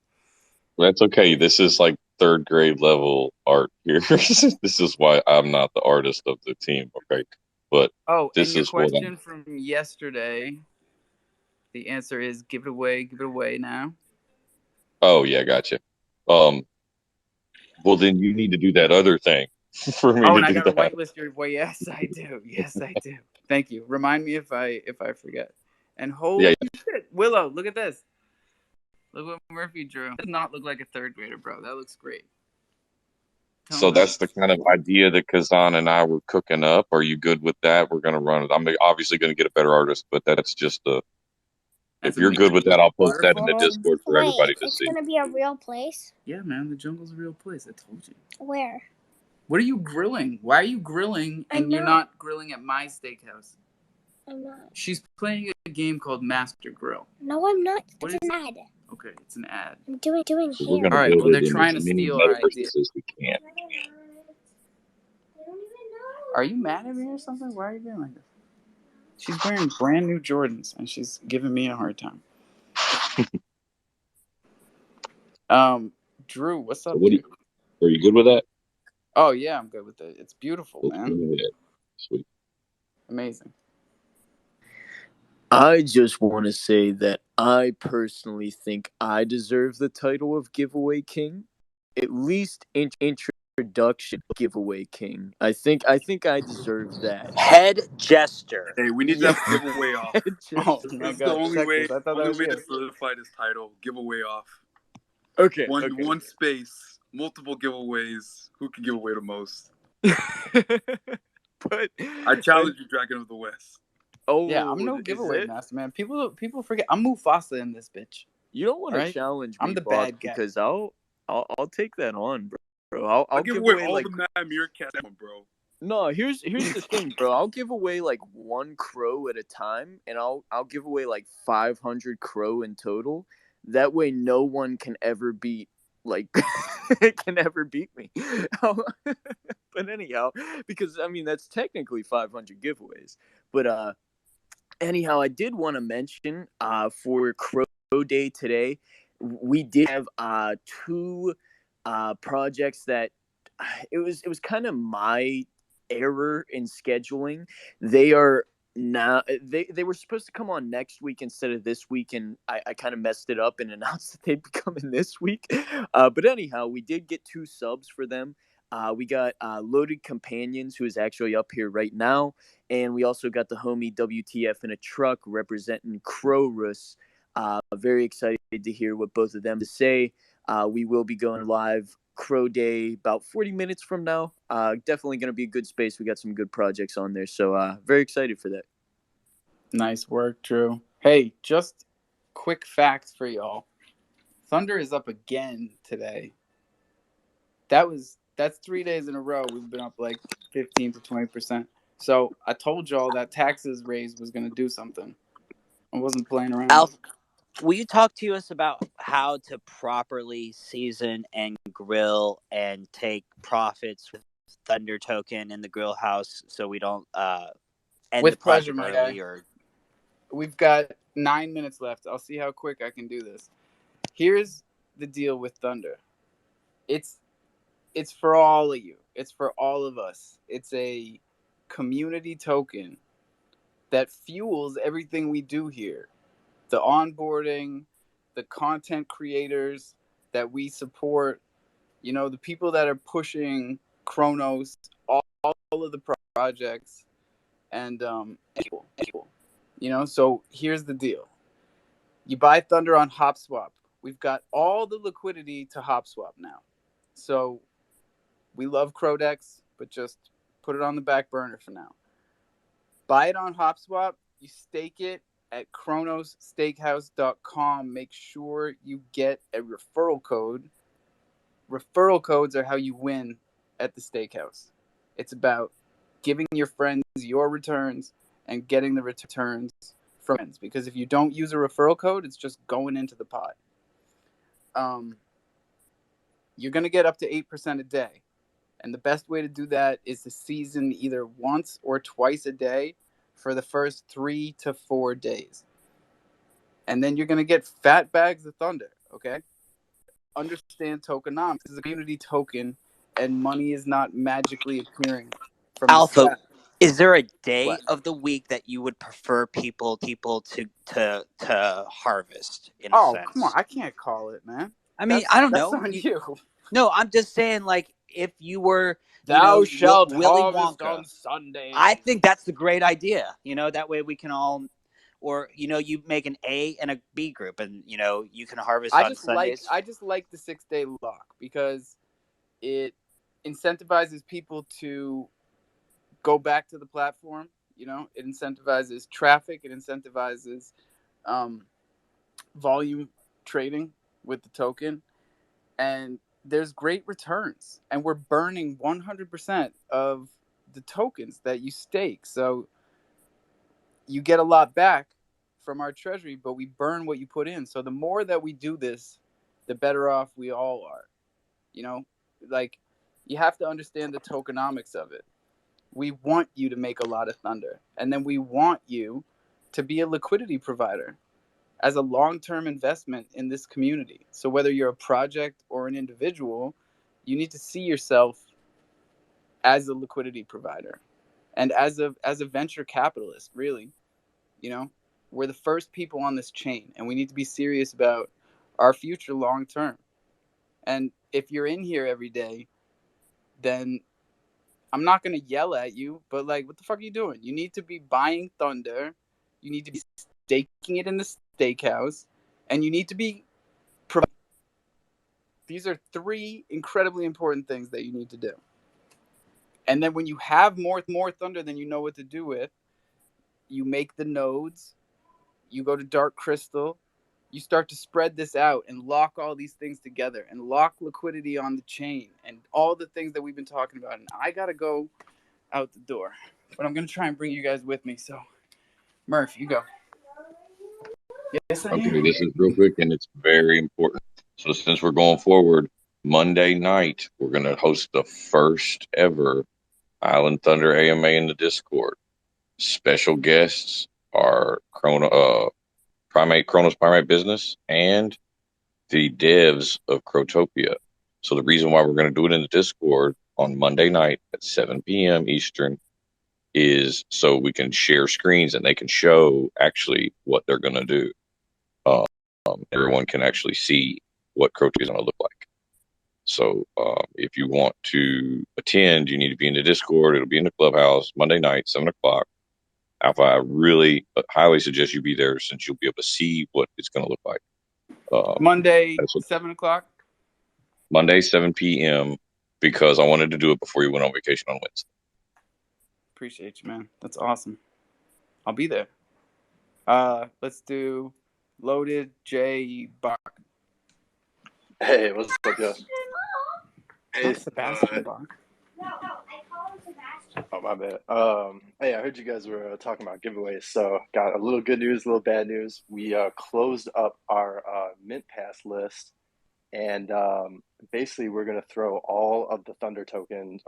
okay. This is like third grade level art here. This is why I'm not the artist of the team, okay? But oh, and this your is what I'm question from yesterday. The answer is give it away now. Oh yeah, gotcha. Um well then you need to do that other thing for me Oh, to and I do got to that. whitelist your. Well, yes, I do. Yes, I do. Thank you. Remind me if I forget. And Yeah, holy shit, Willow, look at this. Look what Murphy drew. Does not look like a third grader, bro. That looks great. Tell him so that that's the looks kind of idea that Kazan and I were cooking up. Are you good with that? We're gonna run it. I'm obviously gonna get a better artist, but that's just a if that's you're good with that, I'll post that in the waterfall. Discord for Wait, everybody to it's see. gonna be a real place? Yeah, man, the jungle's a real place. I told you. Where? What are you grilling? Why are you grilling and you're not grilling at my steakhouse? I'm not. She's playing a game called Master Grill. No, I'm not. What It's is an ad. Okay, it's an ad. I'm doing So we're here. gonna All right, build well, they're it in as trying to many steal our idea. metaverses as we can. Are you mad at me or something? Why are you being like this? She's wearing brand new Jordans and she's giving me a hard time. Drew, what's So up, what do dude? you, are you good with that? Oh yeah, I'm good with it. It's beautiful, Let's go man. ahead. Sweet. Amazing. I just want to say that I personally think I deserve the title of Giveaway King, at least introduction Giveaway King. I think I deserve that. Head jester. Hey, we need to Yeah, have a giveaway off. Oh Jester. my This is the god, only check way this. I thought that was to you. solidify this title. Giveaway off. Okay, One space, multiple giveaways. Who can give away the most? But I challenge you, Dragon of the West. Yeah, I'm oh, no is giveaway it? master, man. People forget I'm Mufasa in this bitch. You don't want All to right, challenge I'm me, the boss, bad guy. because I'll take that on, bro. I'll I'll give give away away all like the Mad Meerkat, bro. no. Here's the thing, bro. I'll give away like one crow at a time, and I'll give away like 500 crow in total. That way, no one can ever beat like can ever beat me. But anyhow, because I mean that's technically 500 giveaways. But anyhow, I did want to mention for Crow Day today, we did have two projects that it was kind of my error in scheduling. They are now they were supposed to come on next week instead of this week, and I kind of messed it up and announced that they'd be coming this week. But anyhow, we did get two subs for them. We got Loaded Companions, who is actually up here right now, and we also got the homie WTF in a truck representing Crowrus. Very excited to hear what both of them to say. We will be going live Crow Day about 40 minutes from now. Definitely going to be a good space. We got some good projects on there, so very excited for that. Nice work, Drew. Hey, just quick facts for y'all. Thunder is up again today. That's 3 days in a row we've been up like 15 to 20%. So I told y'all that taxes raise was gonna do something. I wasn't playing around. Alf, will you talk to us about how to properly season and grill and take profits with Thunder Token in the grill house so we don't end With the pleasure, project my early? guy. Or We've got 9 minutes left. I'll see how quick I can do this. Here's the deal with Thunder. It's for all of you. It's for all of us. It's a community token that fuels everything we do here. The onboarding, the content creators that we support, the people that are pushing Chronos, all of the projects, and people. So here's the deal. You buy Thunder on HopSwap. We've got all the liquidity to HopSwap now. So we love Crodex, but just put it on the back burner for now. Buy it on HopSwap. You stake it at chronossteakhouse.com. Make sure you get a referral code. Referral codes are how you win at the steakhouse. It's about giving your friends your returns and getting the returns from friends. Because if you don't use a referral code, it's just going into the pot. You're going to get up to 8% a day. And the best way to do that is to season either once or twice a day for the first 3 to 4 days. And then you're going to get fat bags of thunder, okay? Understand tokenomics. This is a community token, and money is not magically appearing from Alpha, the sky. is there a day What? of the week that you would prefer people to harvest in a Oh, come on. sense? I can't call it, man. I mean, I don't That's know. on you. No, I'm just saying, like, if you were, Thou shalt Willy harvest Wonka, on Sunday. I think that's the great idea. That way we can all, or you make an A and a B group, and you can harvest on Sundays. I just like the 6-day lock because it incentivizes people to go back to the platform. It incentivizes traffic. It incentivizes volume trading with the token, and there's great returns. And we're burning 100% of the tokens that you stake, so you get a lot back from our treasury, but we burn what you put in. So the more that we do this, the better off we all are. Like, you have to understand the tokenomics of it. We want you to make a lot of thunder, and then we want you to be a liquidity provider as a long-term investment in this community. So whether you're a project or an individual, you need to see yourself as a liquidity provider and as a venture capitalist, really. We're the first people on this chain, and we need to be serious about our future long term. And if you're in here every day, then I'm not going to yell at you, but like, what the fuck are you doing? You need to be buying thunder. You need to be staking it in the steakhouse, and you need to be providing. These are 3 incredibly important things that you need to do. And then when you have more thunder than you know what to do with, you make the nodes, you go to dark crystal, you start to spread this out and lock all these things together and lock liquidity on the chain and all the things that we've been talking about. And I got to go out the door, but I'm going to try and bring you guys with me. So, Murph, you go. Yes, I Okay, am. this is real quick and it's very important. So since we're going forward, Monday night we're going to host the first ever Island Thunder AMA in the Discord. Special guests are Kronos Primate Business and the devs of Crotopia. So the reason why we're going to do it in the Discord on Monday night at 7 p.m. Eastern is so we can share screens and they can show actually what they're going to do. Everyone can actually see what Crotopia is going to look like. So if you want to attend, you need to be in the Discord. It'll be in the clubhouse Monday night, 7 o'clock. Alpha, I really highly suggest you be there since you'll be able to see what it's going to look like. Monday, 7 o'clock? Monday, 7 p.m., because I wanted to do it before you went on vacation on Wednesday. Appreciate you, man. That's awesome. I'll be there. Let's do Loaded J Bach. Hey, what's up, guys? Hey, Not Sebastian Bach. No, I call him Sebastian. oh, my bad. Hey, I heard you guys were talking about giveaways, so got a little good news, a little bad news. We closed up our Mint Pass list, and basically we're going to throw all of the Thunder token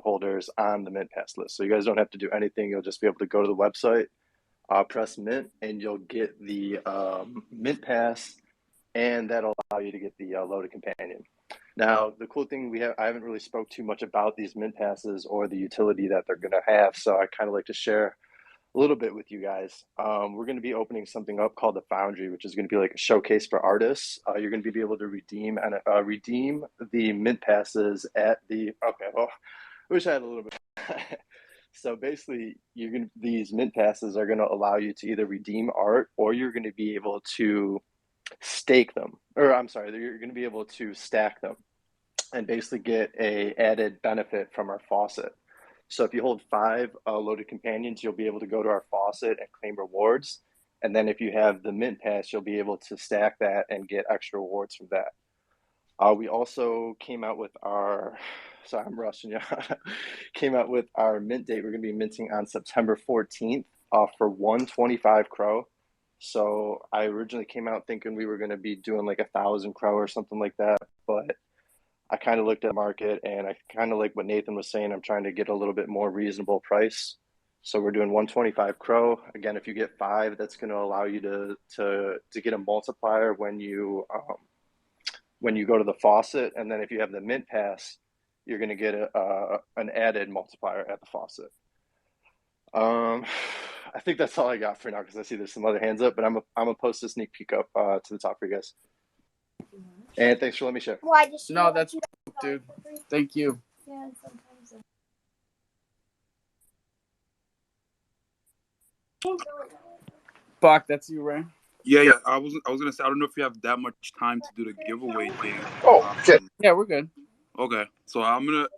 holders on the Mint Pass list. So you guys don't have to do anything. You'll just be able to go to the website, press Mint, and you'll get the Mint Pass, and that'll allow you to get the Loaded Companion. Now, the cool thing I haven't really spoke too much about these Mint Passes or the utility that they're going to have, so I kind of like to share a little bit with you guys. We're going to be opening something up called the Foundry, which is going to be like a showcase for artists. You're going to be able to redeem the Mint Passes at the. Okay, well, I wish I had a little bit. So basically, these Mint Passes are going to allow you to either redeem art or you're going to be able to stake them, or I'm sorry, you're going to be able to stack them and basically get a added benefit from our faucet. So if you hold 5 loaded companions, you'll be able to go to our faucet and claim rewards. And then if you have the mint pass, you'll be able to stack that and get extra rewards from that. We also came out with our, sorry, I'm rushing you. Came out with our mint date. We're going to be minting on September 14th for 125 crow. So I originally came out thinking we were going to be doing like 1,000 crow or something like that. But I kind of looked at the market and I kind of like what Nathan was saying. I'm trying to get a little bit more reasonable price. So we're doing 125 crow. Again, if you get 5, that's going to allow you to get a multiplier when you go to the faucet. And then if you have the mint pass, you're going to get an added multiplier at the faucet. I think that's all I got for now because I see there's some other hands up, but I'm gonna post a sneak peek up to the top for you guys. And thanks for letting me share. No, that's dude. Thank you. Yeah, sometimes. Bach, that's you, right? Yeah. I was gonna say I don't know if you have that much time to do the giveaway thing. Oh, shit. Yeah, we're good. Okay, so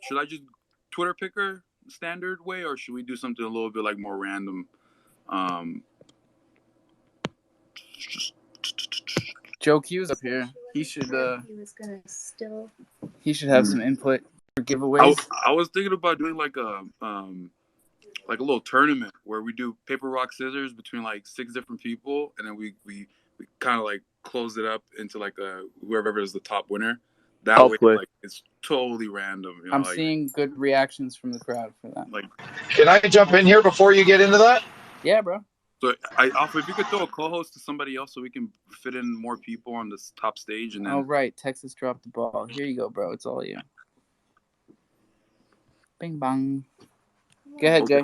should I just Twitter picker standard way, or should we do something a little bit like more random? Joe Q's up here. He should He was gonna still. he should have some input for giveaways. I was thinking about doing like a little tournament where we do paper rock scissors between like 6 different people, and then we kind of like close it up into like whoever is the top winner. That I'll way, play. like it's totally random. I'm seeing good reactions from the crowd for that. Like, can I jump in here before you get into that? Yeah, bro. So Alpha, if you could throw a co-host to somebody else so we can fit in more people on this top stage, and then. Oh right, Texas dropped the ball. Here you go, bro. It's all you. Bing bong. Go ahead, Jay.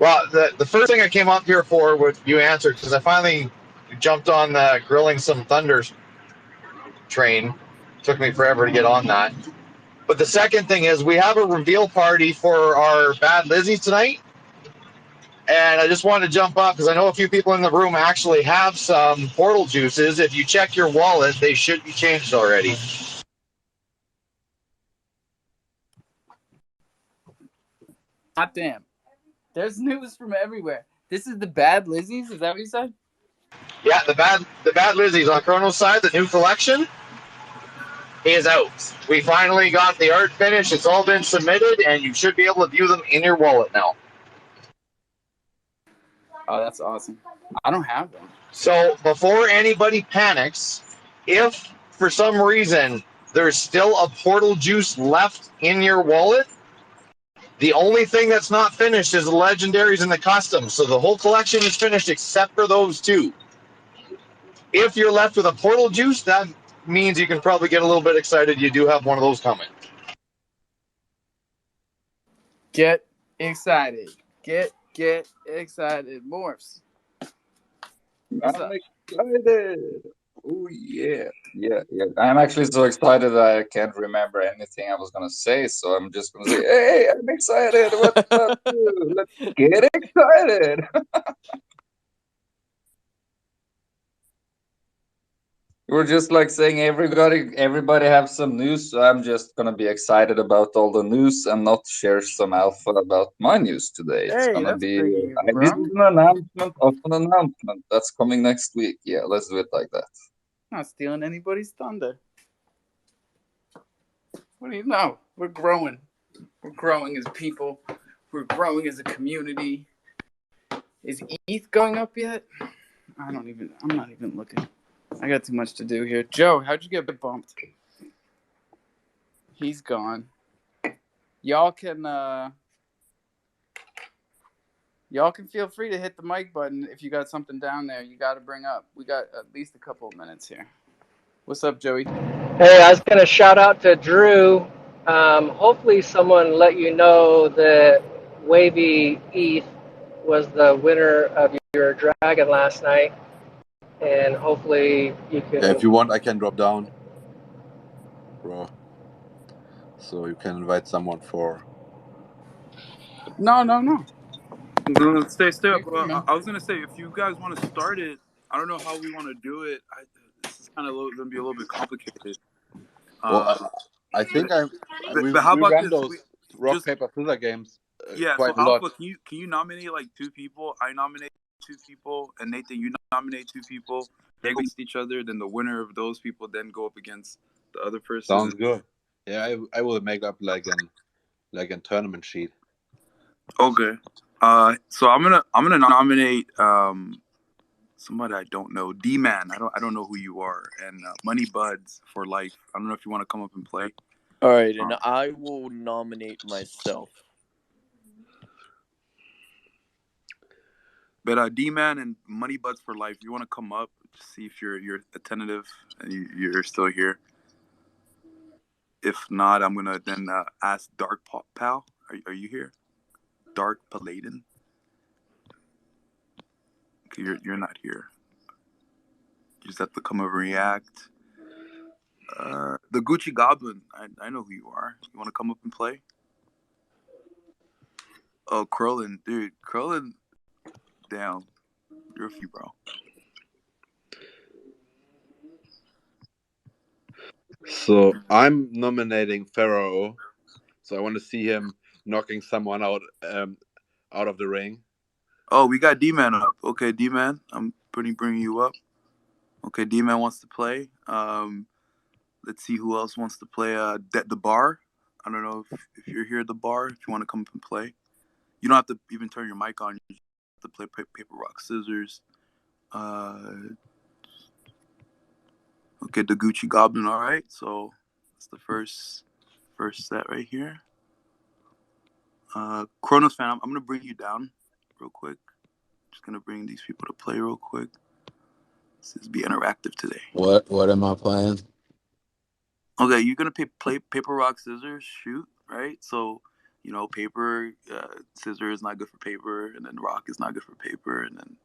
Well, the first thing I came up here for, what you answered, because I finally jumped on the grilling some thunders train. Took me forever to get on that. But the second thing is we have a reveal party for our Bad Lizzies tonight. And I just wanted to jump up because I know a few people in the room actually have some portal juices. If you check your wallet, they should be changed already. Hot damn. There's news from everywhere. This is the Bad Lizzies? Is that what you said? Yeah, the bad Lizzies on Chrono's side, the new collection is out. We finally got the art finished. It's all been submitted, and you should be able to view them in your wallet now. Oh, that's awesome. I don't have them. So before anybody panics, if for some reason there's still a portal juice left in your wallet, the only thing that's not finished is the legendaries and the customs. So the whole collection is finished except for those 2. If you're left with a portal juice, that means you can probably get a little bit excited. You do have one of those coming. Get excited. Get excited. Morphs. What's up? I'm excited. Oh yeah. I'm actually so excited that I can't remember anything I was gonna say. So I'm just gonna say, "Hey, I'm excited. What's up, dude? Let's get excited." We're just like saying everybody have some news. So I'm just gonna be excited about all the news and not share some alpha about my news today. It's Hey, gonna that's be big of you, this bro. is an announcement of an announcement that's coming next week. Yeah, let's do it like that. Not stealing anybody's thunder. What do you know? We're growing. We're growing as people. We're growing as a community. Is ETH going up yet? I'm not even looking. I got too much to do here. Joe, how'd you get bumped? He's gone. Y'all can feel free to hit the mic button if you got something down there you got to bring up. We got at least a couple of minutes here. What's up, Joey? Hey, I was going to shout out to Drew. Hopefully someone let you know that Wavy ETH was the winner of your dragon last night. And hopefully you can... Yeah, if you want, I can drop down, bro. So you can invite someone for... No. No, stay up. I was gonna say, if you guys want to start it, I don't know how we want to do it. This is kind of gonna be a little bit complicated. Well, I think But how we about ran this? those rock just paper scissors games yeah. So quite a lot. Alpha, can you nominate like 2 people? I nominate 2 people, and Nathan, you nominate 2 people. They go against each other. Then the winner of those people then go up against the other person. Sounds good. Yeah, I will make up like a tournament sheet. Okay. So I'm gonna nominate somebody I don't know. D-Man. I don't know who you are. And Money Buds for life. I don't know if you want to come up and play. All right, and I will nominate myself. But D-Man and Money Buds for life. You want to come up, see if you're attentive and you're still here. If not, I'm gonna then ask Dark Pal. Are you here? Dark Paladin. Okay, you're not here. You just have to come over and react. The Gucci Goblin. I know who you are. You want to come up and play? Oh, Krillin, dude. Krillin, damn. You're a few, bro. So I'm nominating Pharaoh. So I want to see him knocking someone out of the ring. Oh, we got D-Man up. Okay, D-Man, I'm bringing you up. Okay, D-Man wants to play. Let's see who else wants to play. The bar. I don't know if you're here at the bar. If you want to come up and play, you don't have to even turn your mic on. You have to play paper, rock, scissors. Okay, the Gucci Goblin. All right, so that's the first set right here. Kronos fan, I'm gonna bring you down real quick. Just gonna bring these people to play real quick. This is be interactive today. What am I playing? Okay, you're gonna play paper, rock, scissors, shoot, right? So, paper, scissors is not good for paper, and then rock is not good for paper, and then,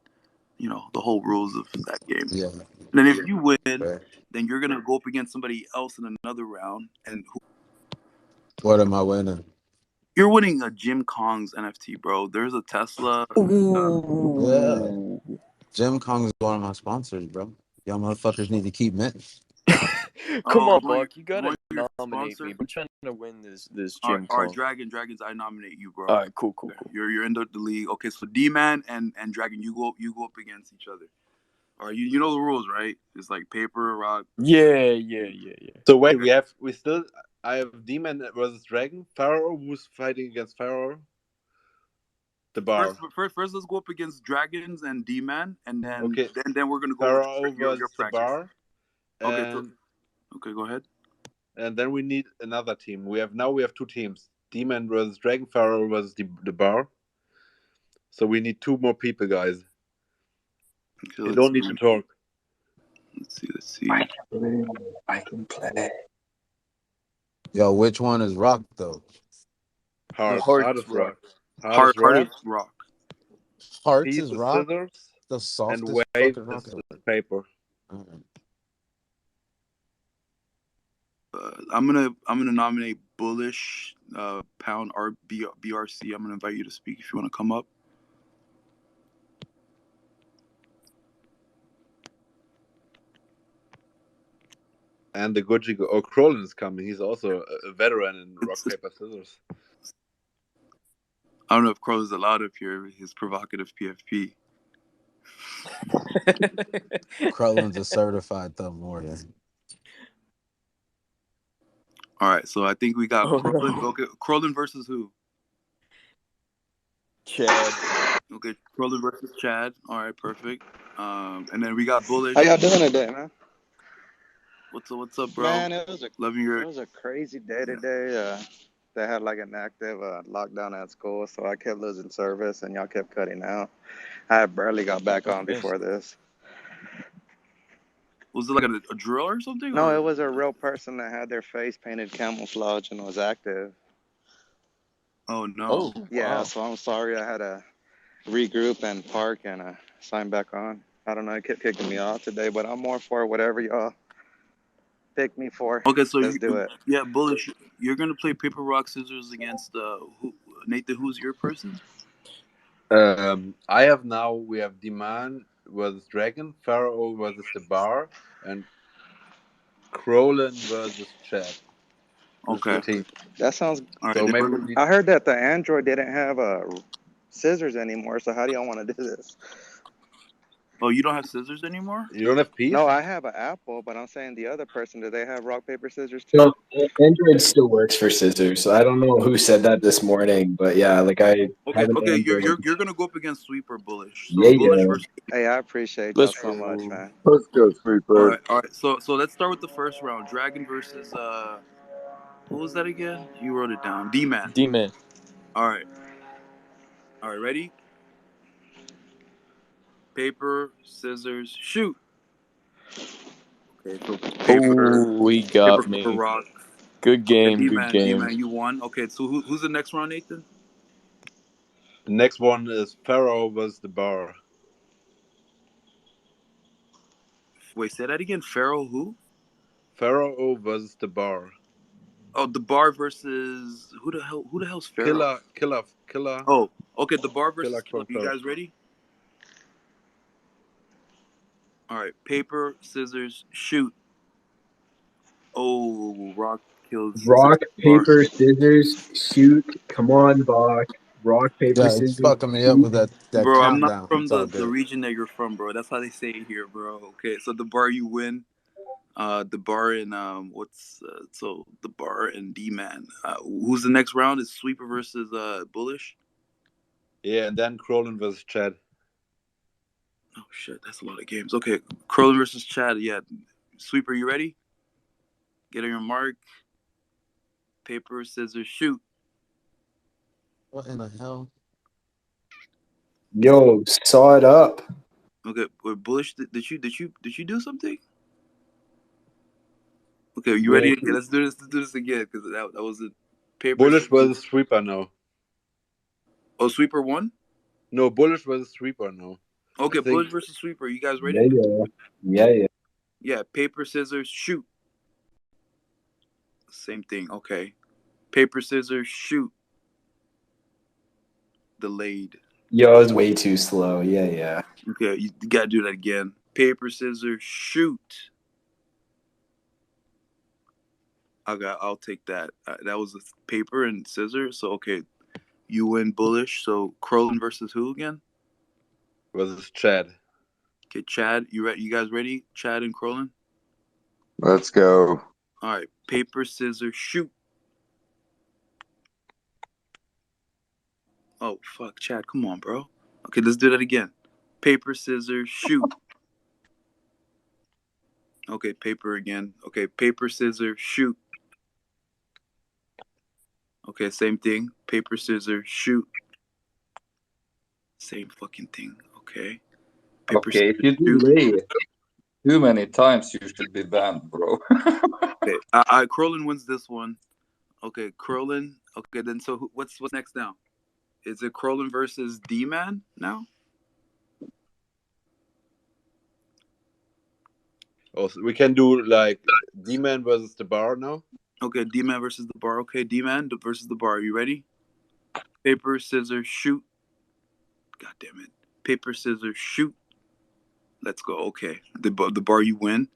the whole rules of that game. Yeah. And then if you win, Right. then you're gonna go up against somebody else in another round, and What am I winning? you're winning a Jim Kong's NFT, bro. There's a Tesla. Yeah. Jim Kong is one of my sponsors, bro. Y'all motherfuckers need to keep minting. Come on, you want Buck. You gotta your nominate sponsor? me. I'm trying to win this All Jim right, Kong. Dragons, I nominate you, bro. All right, cool. You're in the league. Okay, so D-Man and Dragon, you go up against each other. All right, you know the rules, right? It's like paper, rock. Yeah. So wait, I have Demon versus Dragon. Pharaoh, who's fighting against Pharaoh? The bar. First, let's go up against Dragons and D-Man, and then Okay. then we're gonna go Pharaoh with your versus the practice. bar. Okay, go ahead. And then we need another team. We have 2 teams: Demon versus Dragon, Pharaoh versus the bar. So we need 2 more people, guys. Okay, you don't need to talk. Let's see. I can play. Yo, which one is rock though? Hardest rock. Hardest rock. Hearts is rock. Scissors, the softest and wave is paper. I'm gonna nominate Bullish Pound BRC. I'm gonna invite you to speak if you want to come up. And the Gucci Krolin is coming. He's also a veteran in rock paper scissors. I don't know if Crow is allowed up here. His provocative PFP. Krellin's a certified thumb warrior. All right, so I think we got Krolin. No. Okay, Krolin versus who? Chad. Okay, Krolin versus Chad. All right, perfect. And then we got Bullish. How y'all doing today, man? What's up, bro? Man, it was a crazy day today. They had like an active lockdown at school, so I kept losing service, and y'all kept cutting out. I barely got back on before this. Was it like a drill or something? No, it was a real person that had their face painted camouflage and was active. Oh no! Oh, yeah. Wow. So I'm sorry. I had to regroup and park and sign back on. I don't know. It kept kicking me off today, but I'm more for whatever y'all pick me for. Okay, so let's do it. Yeah, Bullish. You're gonna play paper, rock, scissors against Nathan. Who's your person? We have Demand versus Dragon, Pharaoh versus the bar, and Krolin versus Chad. Okay. the team. That sounds. All right. So Then maybe we're gonna. I heard that the Android didn't have scissors anymore. So how do y'all want to do this? Oh, you don't have scissors anymore? you don't have peace. No, I have an Apple, but I'm saying the other person. Do they have rock paper scissors too? No, Android still works for scissors. I don't know who said that this morning, but yeah, like I Okay. have an Okay. Android. You're gonna go up against Sweeper Bullish. So Yeah, Bullish yeah. versus. Hey, I appreciate y'all Let's so much, go. man. Let's go, All Sweeper. right. All right. So let's start with the first round. Dragon versus what was that again? You wrote it down. D-Man. D-Man. All right. All right. Ready? Paper, scissors, shoot. Okay. So Oh, he paper got for me. rock. Good Okay. game. Good game. D-Man, you won. Okay. So who's the next round, Nathan? The next one is Pharaoh versus the bar. Wait, say that again. Pharaoh who? Pharaoh versus the bar. Oh, the bar versus who the hell? Who the hell's Pharaoh? Killer. Oh, okay. The bar Killer versus Killer. Crow You Pharaoh. guys ready? All right. Paper, scissors, shoot. Oh, rock kills scissors Rock, bar. paper, scissors, shoot. Come on, Bach. Rock, paper, Yeah, it's scissors, fucking me up shoot. with that Bro, I'm not countdown. from It's all the good. region that you're from, bro. That's how they say it here, bro. Okay, so the bar you win. The bar in so the bar and D-Man. Who's the next round? Is Sweeper versus Bullish? Yeah, and then Crowlin versus Chad. Oh shit, that's a lot of games. Okay, Curlin versus Chad. Yeah, Sweeper, you ready? Get on your mark. Paper, scissors, shoot. What in the hell? Yo, saw it up. Okay, wait, Bullish, did you do something? Okay, you ready? Okay, let's do this. Let's do this again because that was a paper. Bullish Scissors. versus Sweeper now. Oh, Sweeper won. No, Bullish versus Sweeper now. Okay, I think. Bullish versus Sweeper. You guys Yeah, ready? yeah. Yeah, paper, scissors, shoot. Same thing. Okay, paper, scissors, shoot. Delayed. Yo, it was way too slow. Yeah. Okay, you gotta do that again. Paper, scissors, shoot. I'll take that. That was a paper and scissors. So okay, you win Bullish. So Crowlin versus who again? Versus Chad. Okay, Chad. You guys ready? Chad and Crowlin. Let's go. All right, paper, scissors, shoot. Oh fuck, Chad, come on, bro. Okay, let's do that again. Paper, scissors, shoot. Okay, paper again. Okay, paper, scissors, shoot. Okay, same thing. Paper, scissors, shoot. Same fucking thing. Okay. Paper, Okay, if you shoot. delay too many times, you should be banned, bro. Okay, Crowlin wins this one. Okay, Crowlin. Okay, then so what's next now? Is it Crowlin versus D-Man now? Also, we can do like D-Man versus the bar now. Okay, D-Man versus the bar. Okay, D-Man versus the bar. You ready? Paper, scissors, shoot. God damn it. Paper, scissors, shoot. Let's go. Okay. The bar you win.